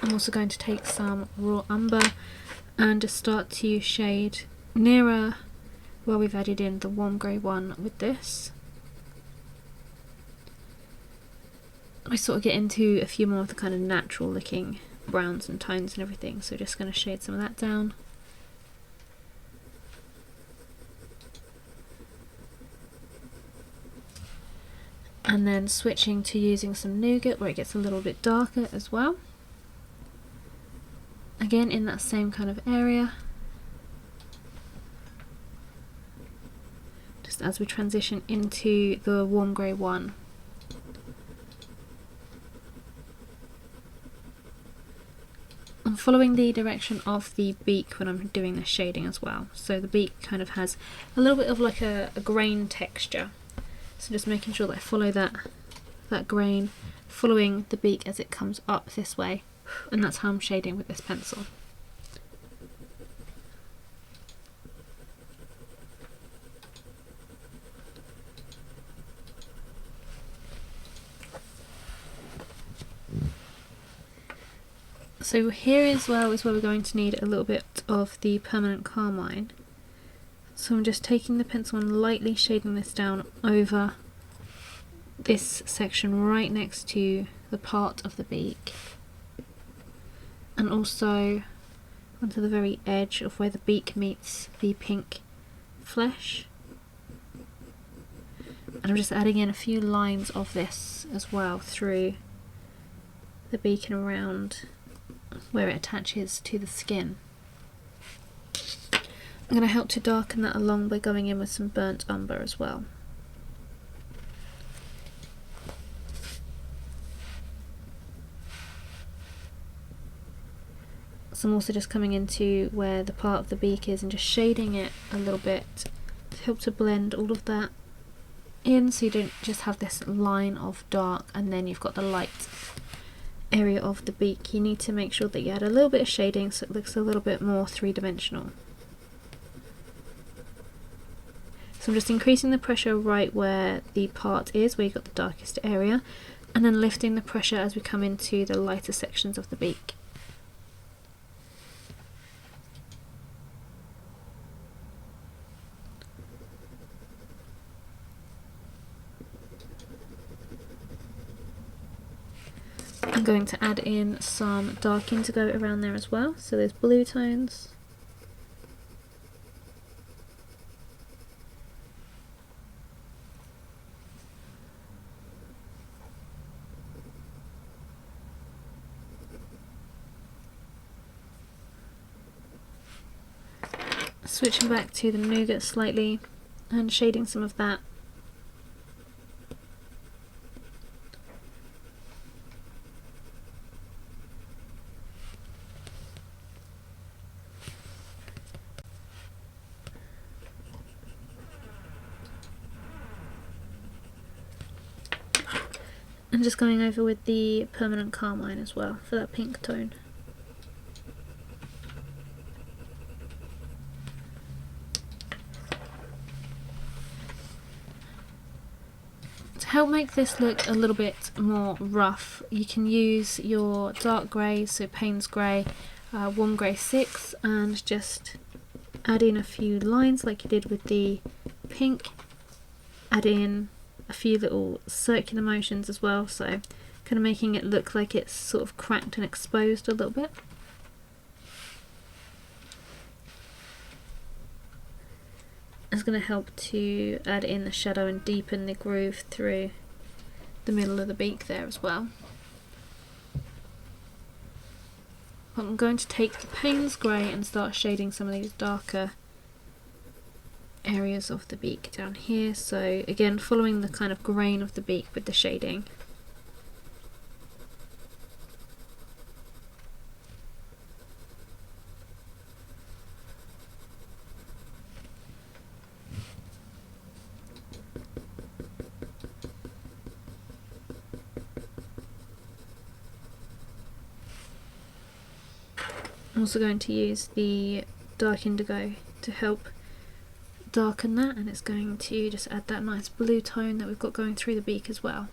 I'm also going to take some raw umber and just start to shade nearer where we've added in the warm grey one with this. I sort of get into a few more of the kind of natural looking browns and tones and everything, so just going to shade some of that down. And then switching to using some nougat where it gets a little bit darker as well. Again in that same kind of area, just as we transition into the warm grey one. I'm following the direction of the beak when I'm doing the shading as well, so the beak kind of has a little bit of like a grain texture, so just making sure that I follow that grain, following the beak as it comes up this way. And that's how I'm shading with this pencil. So here as well is where we're going to need a little bit of the permanent carmine. So I'm just taking the pencil and lightly shading this down over this section right next to the part of the beak, and also onto the very edge of where the beak meets the pink flesh. And I'm just adding in a few lines of this as well through the beak and around where it attaches to the skin. I'm going to help to darken that along by going in with some burnt umber as well. So I'm also just coming into where the part of the beak is and just shading it a little bit to help to blend all of that in, so you don't just have this line of dark and then you've got the light area of the beak. You need to make sure that you add a little bit of shading so it looks a little bit more three-dimensional. So I'm just increasing the pressure right where the part is, where you've got the darkest area, and then lifting the pressure as we come into the lighter sections of the beak. I'm going to add in some dark indigo around there as well, so there's blue tones. Switching back to the nougat slightly and shading some of that. And just going over with the permanent carmine as well for that pink tone. To help make this look a little bit more rough, you can use your dark grey, so Payne's grey, warm grey 6, and just add in a few lines like you did with the pink. Add in a few little circular motions as well, so kind of making it look like it's sort of cracked and exposed a little bit. It's going to help to add in the shadow and deepen the groove through the middle of the beak there as well. I'm going to take the Payne's grey and start shading some of these darker areas of the beak down here. So again, following the kind of grain of the beak with the shading. I'm also going to use the dark indigo to help darken that, and it's going to just add that nice blue tone that we've got going through the beak as well.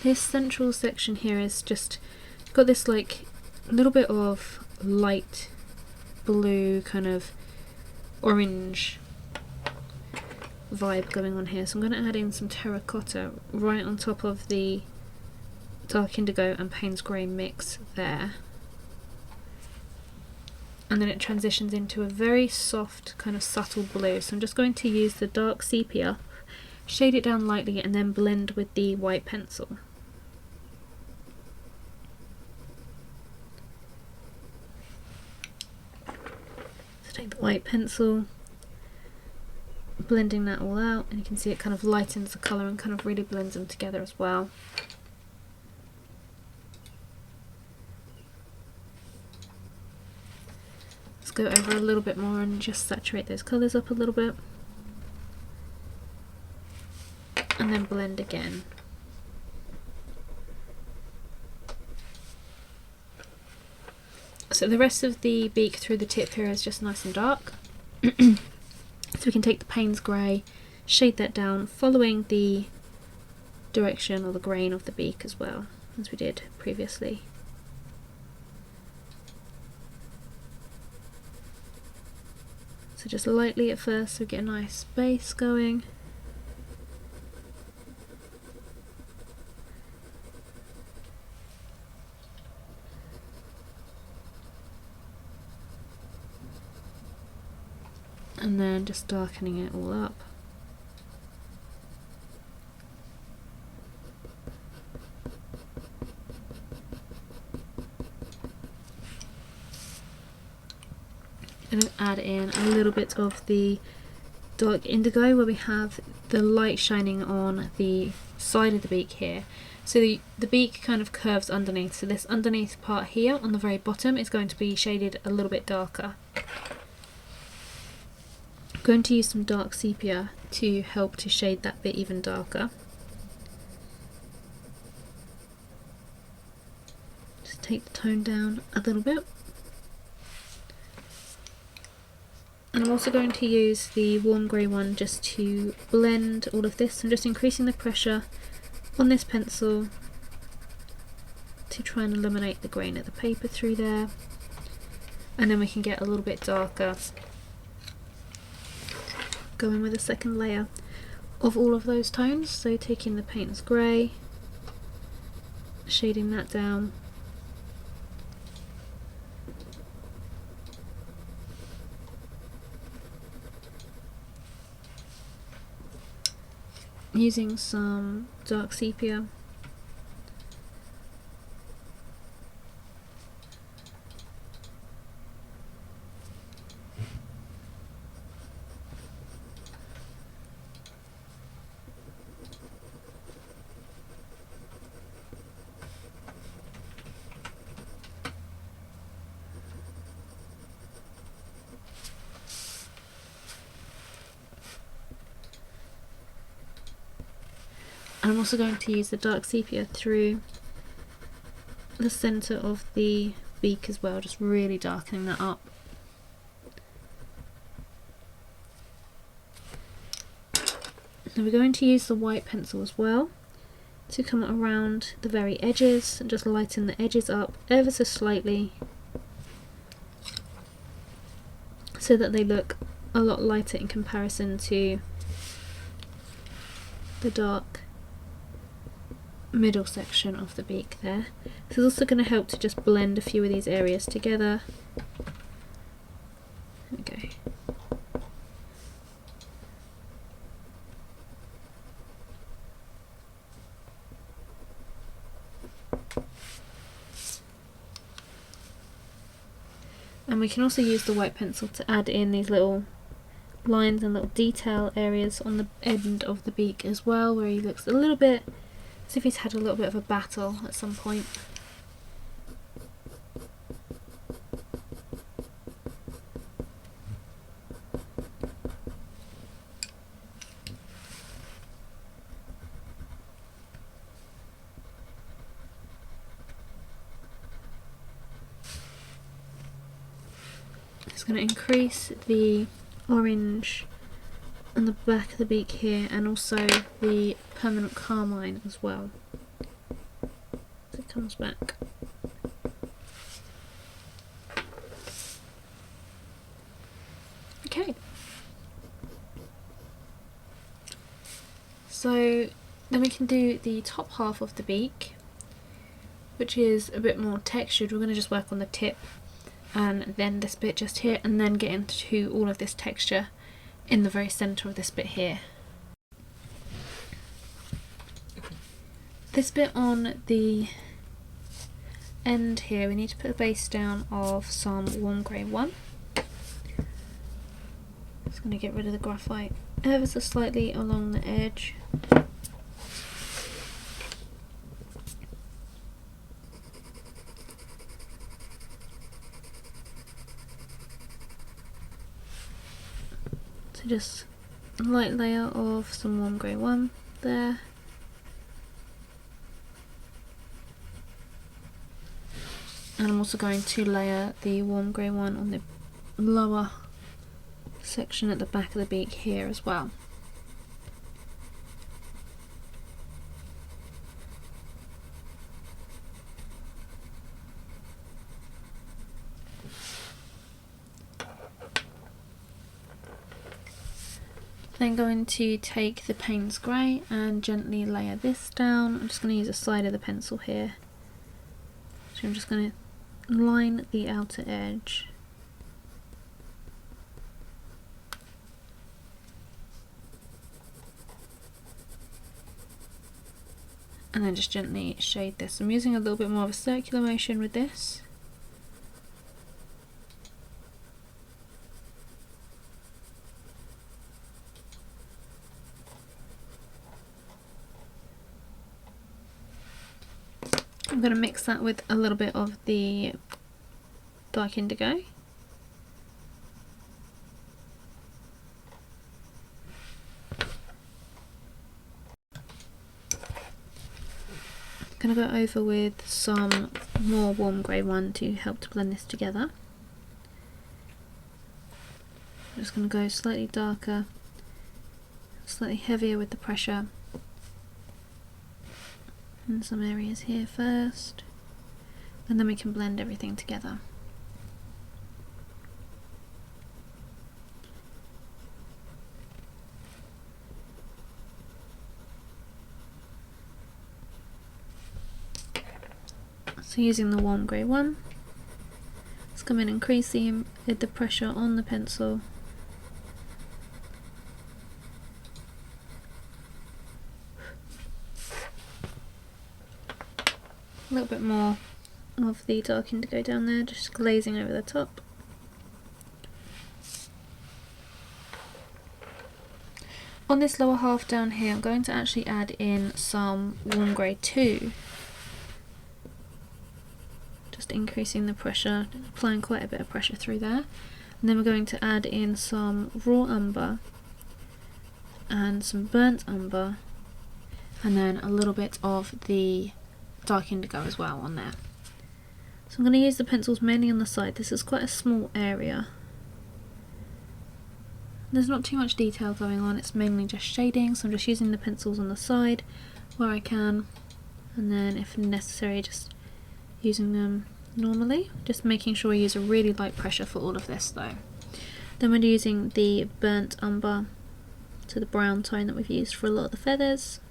This central section here is just got this like little bit of light blue kind of orange vibe going on here, so I'm going to add in some terracotta right on top of the dark indigo and Payne's grey mix there, and then it transitions into a very soft kind of subtle blue. So I'm just going to use the dark sepia, shade it down lightly, and then blend with the white pencil. Take the white pencil, blending that all out, and you can see it kind of lightens the colour and kind of really blends them together as well. Let's go over a little bit more and just saturate those colours up a little bit, and then blend again. So the rest of the beak through the tip here is just nice and dark. So we can take the Payne's grey, shade that down, following the direction or the grain of the beak as well, as we did previously. So just lightly at first so we get a nice base going. And then just darkening it all up. And add in a little bit of the dark indigo where we have the light shining on the side of the beak here. So the beak kind of curves underneath, so this underneath part here on the very bottom is going to be shaded a little bit darker. I'm going to use some dark sepia to help to shade that bit even darker. Just take the tone down a little bit. And I'm also going to use the warm grey one just to blend all of this. I'm just increasing the pressure on this pencil to try and eliminate the grain of the paper through there, and then we can get a little bit darker going with a second layer of all of those tones. So taking the Payne's grey, shading that down, using some dark sepia, and I'm also going to use the dark sepia through the centre of the beak as well, just really darkening that up. Now we're going to use the white pencil as well to come around the very edges and just lighten the edges up ever so slightly so that they look a lot lighter in comparison to the dark middle section of the beak there. This is also going to help to just blend a few of these areas together. Okay. And we can also use the white pencil to add in these little lines and little detail areas on the end of the beak as well, where he looks a little bit as if he's had a little bit of a battle at some point. It's going to increase the orange on the back of the beak here, and also the permanent carmine as well as it comes back. Okay, so then we can do the top half of the beak, which is a bit more textured. We're going to just work on the tip and then this bit just here, and then get into all of this texture in the very centre of this bit here. This bit on the end here, we need to put a base down of some warm grey 1. Just going to get rid of the graphite ever so slightly along the edge. So just a light layer of some warm grey 1 there. And I'm also going to layer the warm grey 1 on the lower section at the back of the beak here as well. Then going to take the Payne's Grey and gently layer this down. I'm just going to use a side of the pencil here. So I'm just going to line the outer edge. And then just gently shade this. I'm using a little bit more of a circular motion with this. I'm going to mix that with a little bit of the dark indigo. I'm going to go over with some more warm grey 1 to help to blend this together. I'm just going to go slightly darker, slightly heavier with the pressure. In some areas here first, and then we can blend everything together. So using the warm grey 1, let's come in and increase the pressure on the pencil. A little bit more of the dark indigo down there, just glazing over the top. On this lower half down here, I'm going to actually add in some warm grey 2. Just increasing the pressure, applying quite a bit of pressure through there. And then we're going to add in some raw umber and some burnt umber, and then a little bit of the dark indigo as well on there. So I'm going to use the pencils mainly on the side. This is quite a small area. There's not too much detail going on, it's mainly just shading, so I'm just using the pencils on the side where I can, and then if necessary just using them normally, just making sure I use a really light pressure for all of this though. Then we're using the burnt umber to the brown tone that we've used for a lot of the feathers.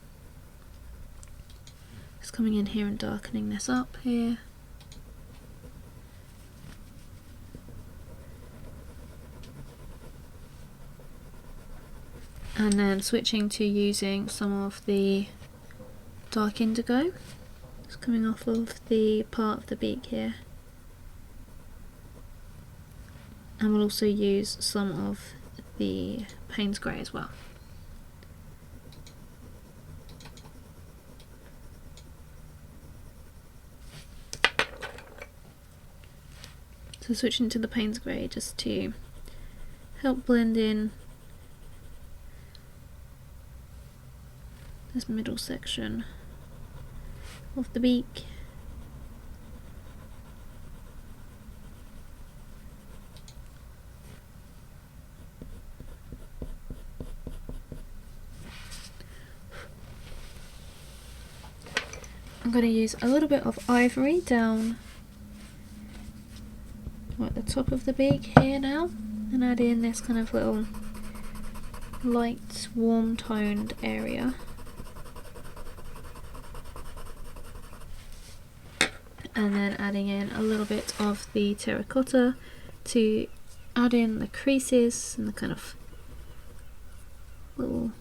coming in here and darkening this up here. And then switching to using some of the dark indigo. It's coming off of the part of the beak here. And we'll also use some of the Payne's Grey as well. So switching to the Payne's Grey just to help blend in this middle section of the beak. I'm going to use a little bit of ivory down at the top of the beak here now, and add in this kind of little light warm toned area. And then adding in a little bit of the terracotta to add in the creases and the kind of little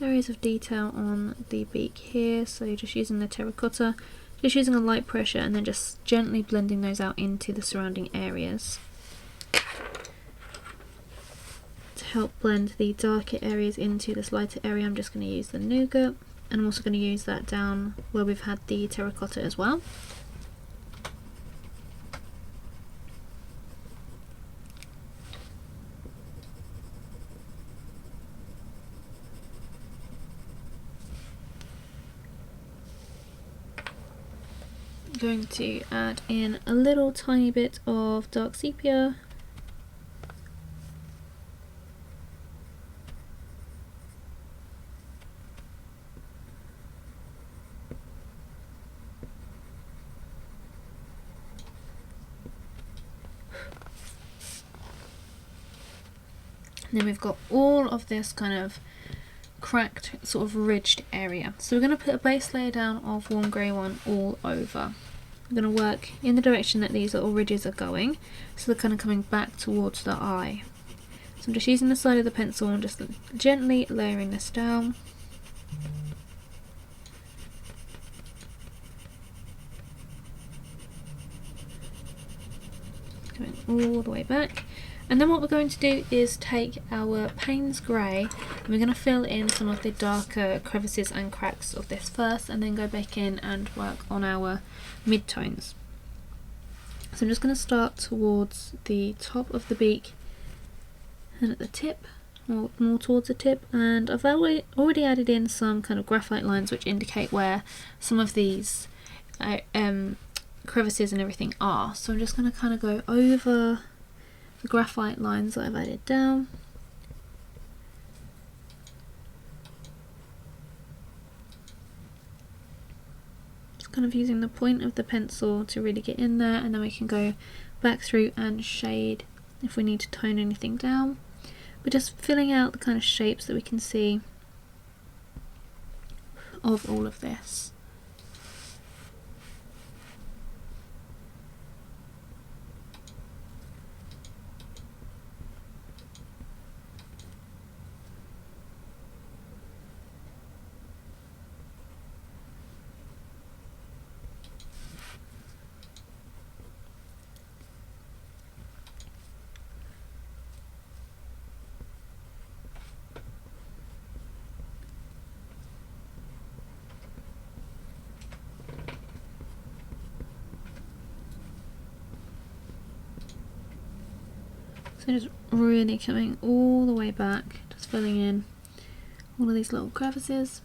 areas of detail on the beak here. So just using the terracotta, just using a light pressure and then just gently blending those out into the surrounding areas. To help blend the darker areas into this lighter area, I'm just going to use the nougat, and I'm also going to use that down where we've had the terracotta as well. Going to add in a little tiny bit of dark sepia, and then we've got all of this kind of cracked sort of ridged area. So we're going to put a base layer down of warm grey one all over. I'm going to work in the direction that these little ridges are going, so they're kind of coming back towards the eye. So I'm just using the side of the pencil and just gently layering this down. Going all the way back. And then what we're going to do is take our Payne's Grey and we're going to fill in some of the darker crevices and cracks of this first, and then go back in and work on our mid-tones. So I'm just going to start towards the top of the beak and at the tip, or more towards the tip, and I've already added in some kind of graphite lines which indicate where some of these crevices and everything are. So I'm just going to kind of go over the graphite lines that I've added down. Just kind of using the point of the pencil to really get in there, and then we can go back through and shade if we need to tone anything down. We're just filling out the kind of shapes that we can see of all of this. So just really coming all the way back, just filling in all of these little crevices.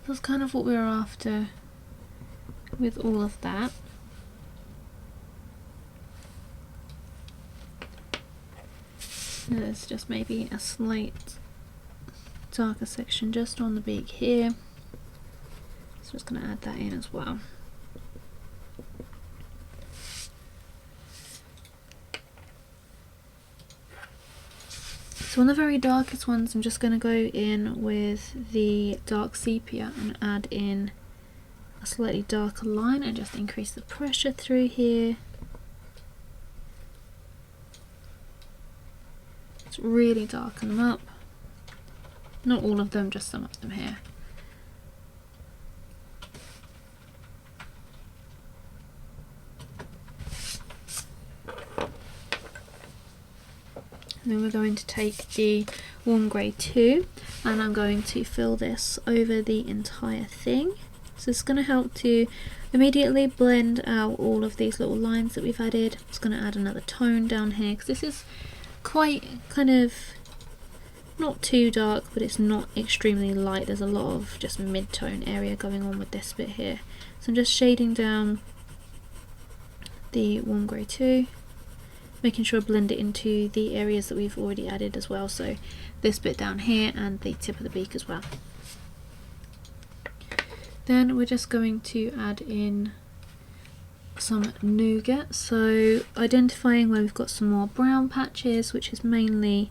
That's kind of what we were after with all of that. There's just maybe a slight darker section just on the beak here, so just going to add that in as well. So on the very darkest ones, I'm just going to go in with the dark sepia and add in a slightly darker line and just increase the pressure through here. Just really darken them up. Not all of them, just some of them here. And then we're going to take the warm grey 2 and I'm going to fill this over the entire thing. So it's going to help to immediately blend out all of these little lines that we've added. I'm just going to add another tone down here because this is quite kind of not too dark, but it's not extremely light. There's a lot of just mid-tone area going on with this bit here. So I'm just shading down the warm grey 2, making sure I blend it into the areas that we've already added as well, so this bit down here and the tip of the beak as well. Then we're just going to add in some nougat, so identifying where we've got some more brown patches, which is mainly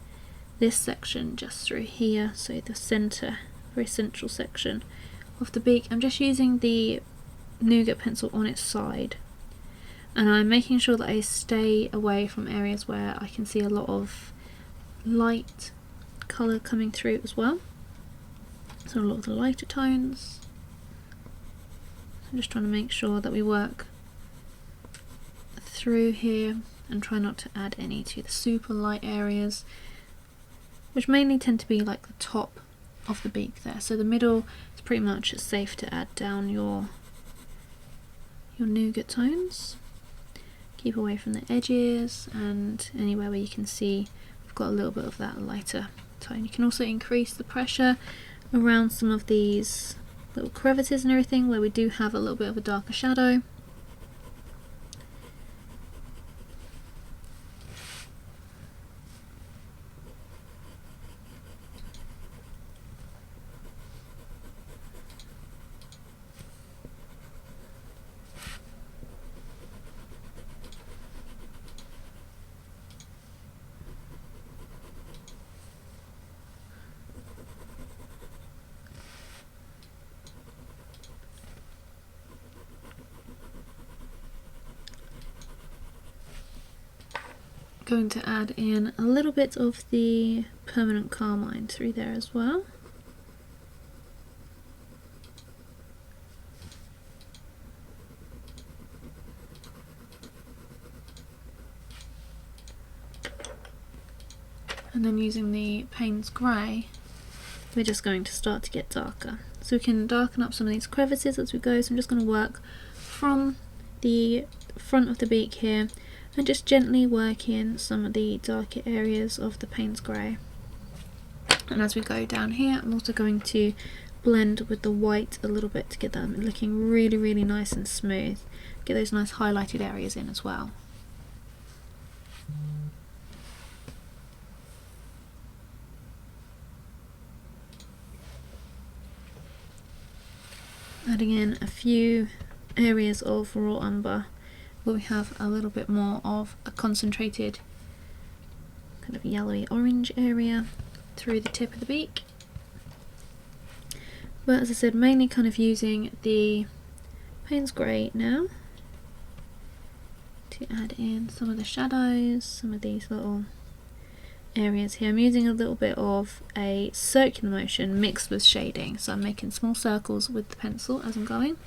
this section just through here, so the centre, very central section of the beak. I'm just using the nougat pencil on its side, and I'm making sure that I stay away from areas where I can see a lot of light colour coming through as well, so a lot of the lighter tones. I'm just trying to make sure that we work through here and try not to add any to the super light areas, which mainly tend to be like the top of the beak there. So the middle is pretty much safe to add down your nougat tones. Keep away from the edges and anywhere where you can see we've got a little bit of that lighter tone. You can also increase the pressure around some of these little crevices and everything where we do have a little bit of a darker shadow. Going to add in a little bit of the permanent carmine through there as well. And then using the Payne's Grey, we're just going to start to get darker. So we can darken up some of these crevices as we go. So I'm just going to work from the front of the beak here and just gently work in some of the darker areas of the Payne's Grey. And as we go down here, I'm also going to blend with the white a little bit to get that looking really, really nice and smooth. Get those nice highlighted areas in as well. Adding in a few areas of raw umber where we have a little bit more of a concentrated kind of yellowy orange area through the tip of the beak. But as I said, mainly kind of using the Payne's Grey now to add in some of the shadows, some of these little areas here. I'm using a little bit of a circular motion mixed with shading, so I'm making small circles with the pencil as I'm going.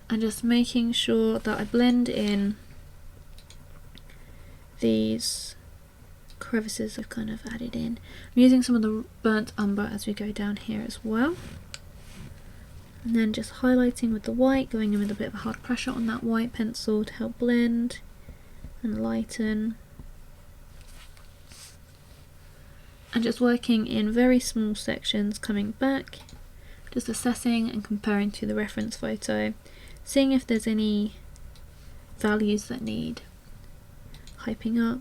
And just making sure that I blend in these crevices I've kind of added in. I'm using some of the burnt umber as we go down here as well. And then just highlighting with the white, going in with a bit of a hard pressure on that white pencil to help blend and lighten. and just working in very small sections, coming back, just assessing and comparing to the reference photo, seeing if there's any values that need hyping up,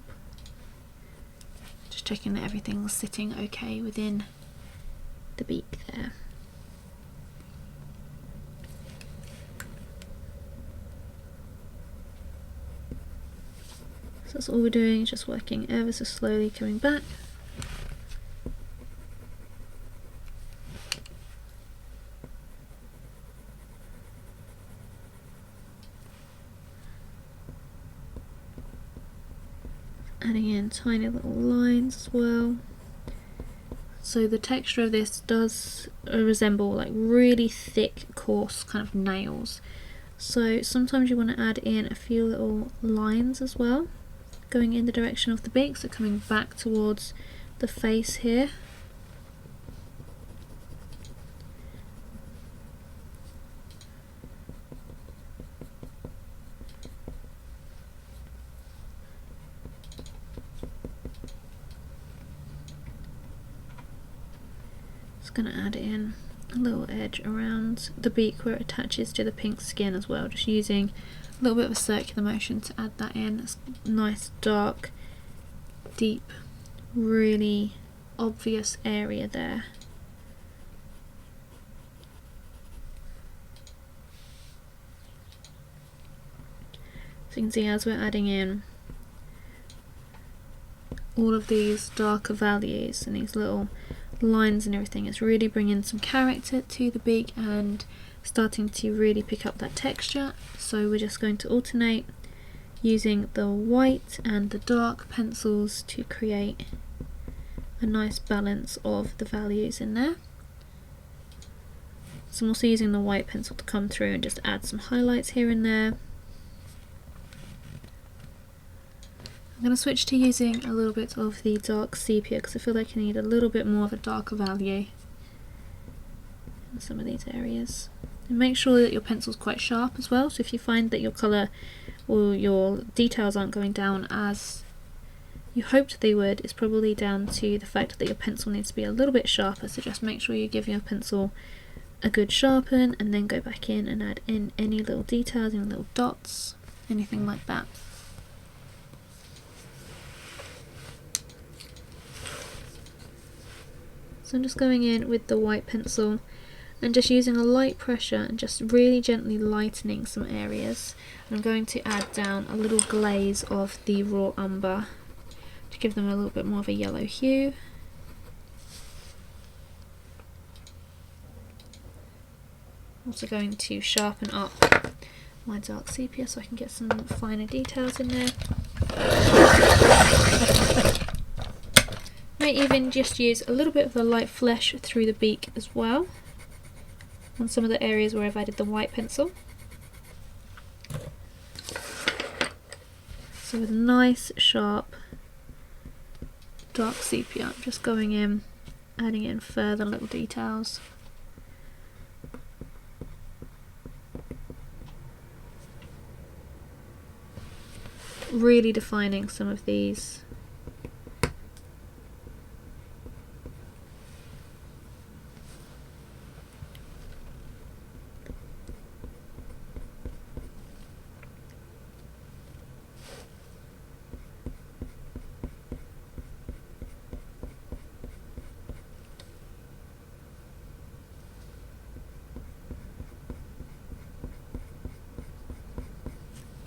just checking that everything's sitting okay within the beak there. So that's all we're doing, just working ever so slowly, coming back. Adding in tiny little lines as well. So the texture of this does resemble like really thick, coarse kind of nails. So sometimes you want to add in a few little lines as well, going in the direction of the beak, so coming back towards the face here. Going to add in a little edge around the beak where it attaches to the pink skin as well, just using a little bit of a circular motion to add that in. It's a nice dark, deep, really obvious area there. So you can see as we're adding in all of these darker values and these little lines and everything, it's really bringing some character to the beak and starting to really pick up that texture. So we're just going to alternate using the white and the dark pencils to create a nice balance of the values in there. So I'm also using the white pencil to come through and just add some highlights here and there. I'm going to switch to using a little bit of the dark sepia because I feel like I need a little bit more of a darker value in some of these areas. And make sure that your pencil's quite sharp as well, so if you find that your colour or your details aren't going down as you hoped they would, it's probably down to the fact that your pencil needs to be a little bit sharper. So just make sure you give your pencil a good sharpen and then go back in and add in any little details, any little dots, anything like that. So I'm just going in with the white pencil and just using a light pressure and just really gently lightening some areas. I'm going to add down a little glaze of the raw umber to give them a little bit more of a yellow hue. Also going to sharpen up my dark sepia so I can get some finer details in there. May even just use a little bit of the light flesh through the beak as well on some of the areas where I've added the white pencil. So with nice sharp dark sepia, I'm just going in, adding in further little details. Really defining some of these.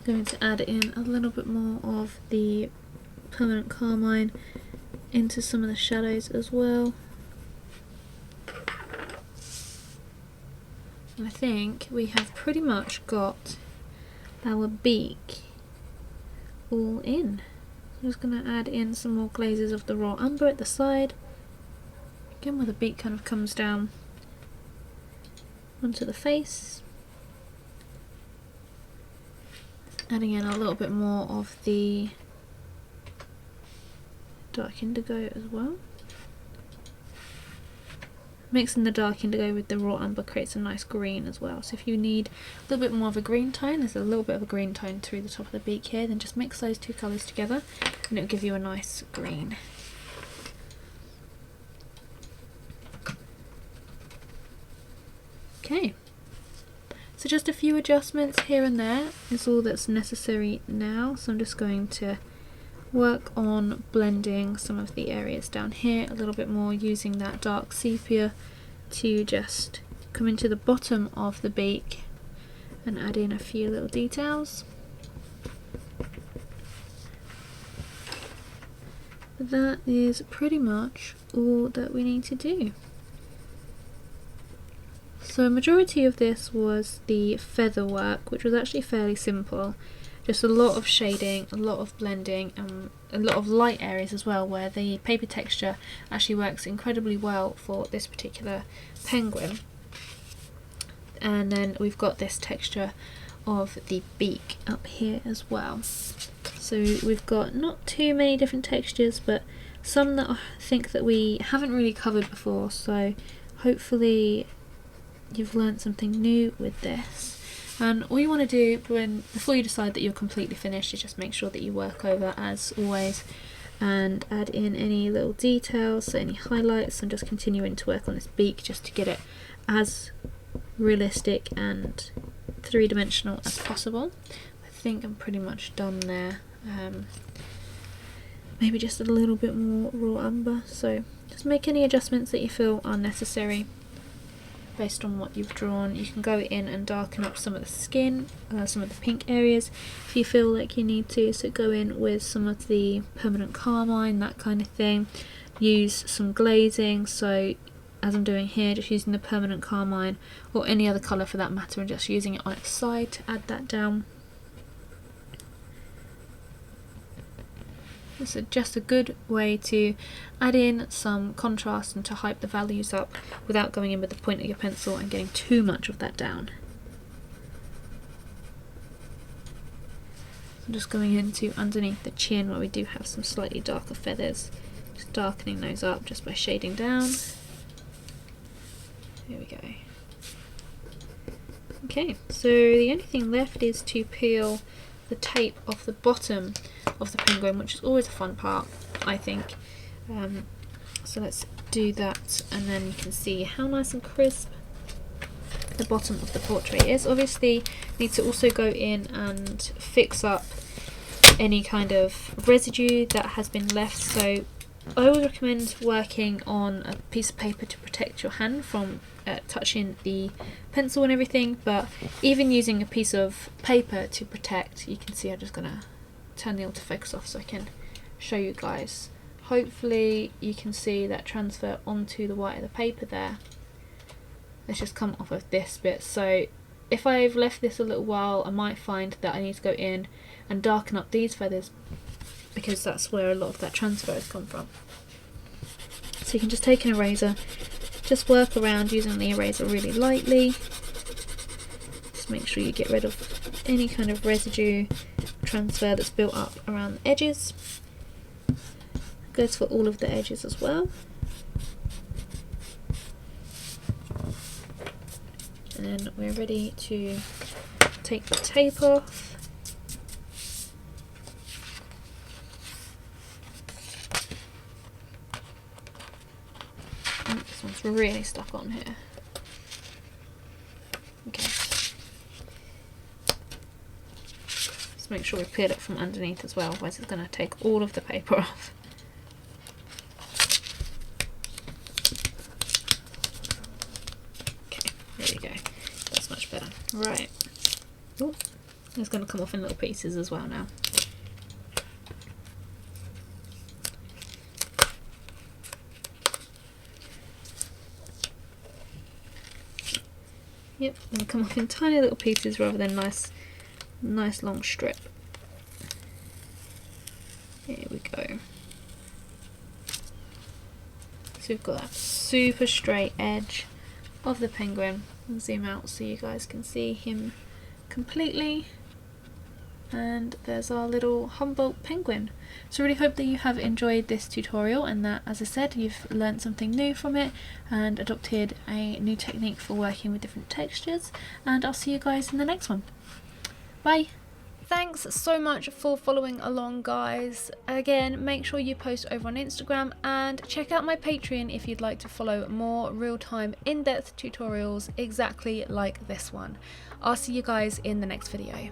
Going to add in a little bit more of the permanent carmine into some of the shadows as well. And I think we have pretty much got our beak all in. I'm just going to add in some more glazes of the raw umber at the side, again where the beak kind of comes down onto the face. Adding in a little bit more of the dark indigo as well. Mixing the dark indigo with the raw umber creates a nice green as well. So if you need a little bit more of a green tone, there's a little bit of a green tone through the top of the beak here, then just mix those two colours together and it'll give you a nice green. So just a few adjustments here and there is all that's necessary now. So I'm just going to work on blending some of the areas down here a little bit more, using that dark sepia to just come into the bottom of the beak and add in a few little details. But that is pretty much all that we need to do. So a majority of this was the feather work, which was actually fairly simple. Just a lot of shading, a lot of blending, and a lot of light areas as well, where the paper texture actually works incredibly well for this particular penguin. And then we've got this texture of the beak up here as well. So we've got not too many different textures, but some that I think that we haven't really covered before, so hopefully you've learned something new with this. And all you want to do before you decide that you're completely finished is just make sure that you work over as always and add in any little details, so any highlights, and just continuing to work on this beak just to get it as realistic and three-dimensional as possible. I think I'm pretty much done there. Maybe just a little bit more raw umber, so just make any adjustments that you feel are necessary based on what you've drawn. You can go in and darken up some of the skin, some of the pink areas if you feel like you need to, so go in with some of the permanent carmine, that kind of thing. Use some glazing, so as I'm doing here, just using the permanent carmine or any other colour for that matter and just using it on its side to add that down. This is just a good way to add in some contrast and to hype the values up without going in with the point of your pencil and getting too much of that down. I'm just going into underneath the chin where we do have some slightly darker feathers, just darkening those up just by shading down. There we go. Okay, so the only thing left is to peel the tape off the bottom of the penguin, which is always a fun part, I think. So let's do that, and then you can see how nice and crisp the bottom of the portrait is. Obviously need to also go in and fix up any kind of residue that has been left, so I always recommend working on a piece of paper to protect your hand from touching the pencil and everything, but even using a piece of paper to protect, you can see I'm just going to turn the autofocus off so I can show you guys. Hopefully you can see that transfer onto the white of the paper there. Let's just come off of this bit. So if I've left this a little while, I might find that I need to go in and darken up these feathers, because that's where a lot of that transfer has come from. So you can just take an eraser, just work around using the eraser really lightly. Just make sure you get rid of any kind of residue transfer that's built up around the edges. Goes for all of the edges as well. And then we're ready to take the tape off. Oh, this one's really stuck on here. Okay. Just make sure we peel it from underneath as well, otherwise it's going to take all of the paper off. Okay, there we go. That's much better. Right. Oh, it's going to come off in little pieces as well now. Yep, and come off in tiny little pieces rather than nice long strip. Here we go. So we've got that super straight edge of the penguin. I'll zoom out so you guys can see him completely. And there's our little Humboldt penguin. So I really hope that you have enjoyed this tutorial and that, as I said, you've learned something new from it and adopted a new technique for working with different textures, and I'll see you guys in the next one. Bye! Thanks so much for following along, guys. Again, make sure you post over on Instagram and check out my Patreon if you'd like to follow more real-time in-depth tutorials exactly like this one. I'll see you guys in the next video.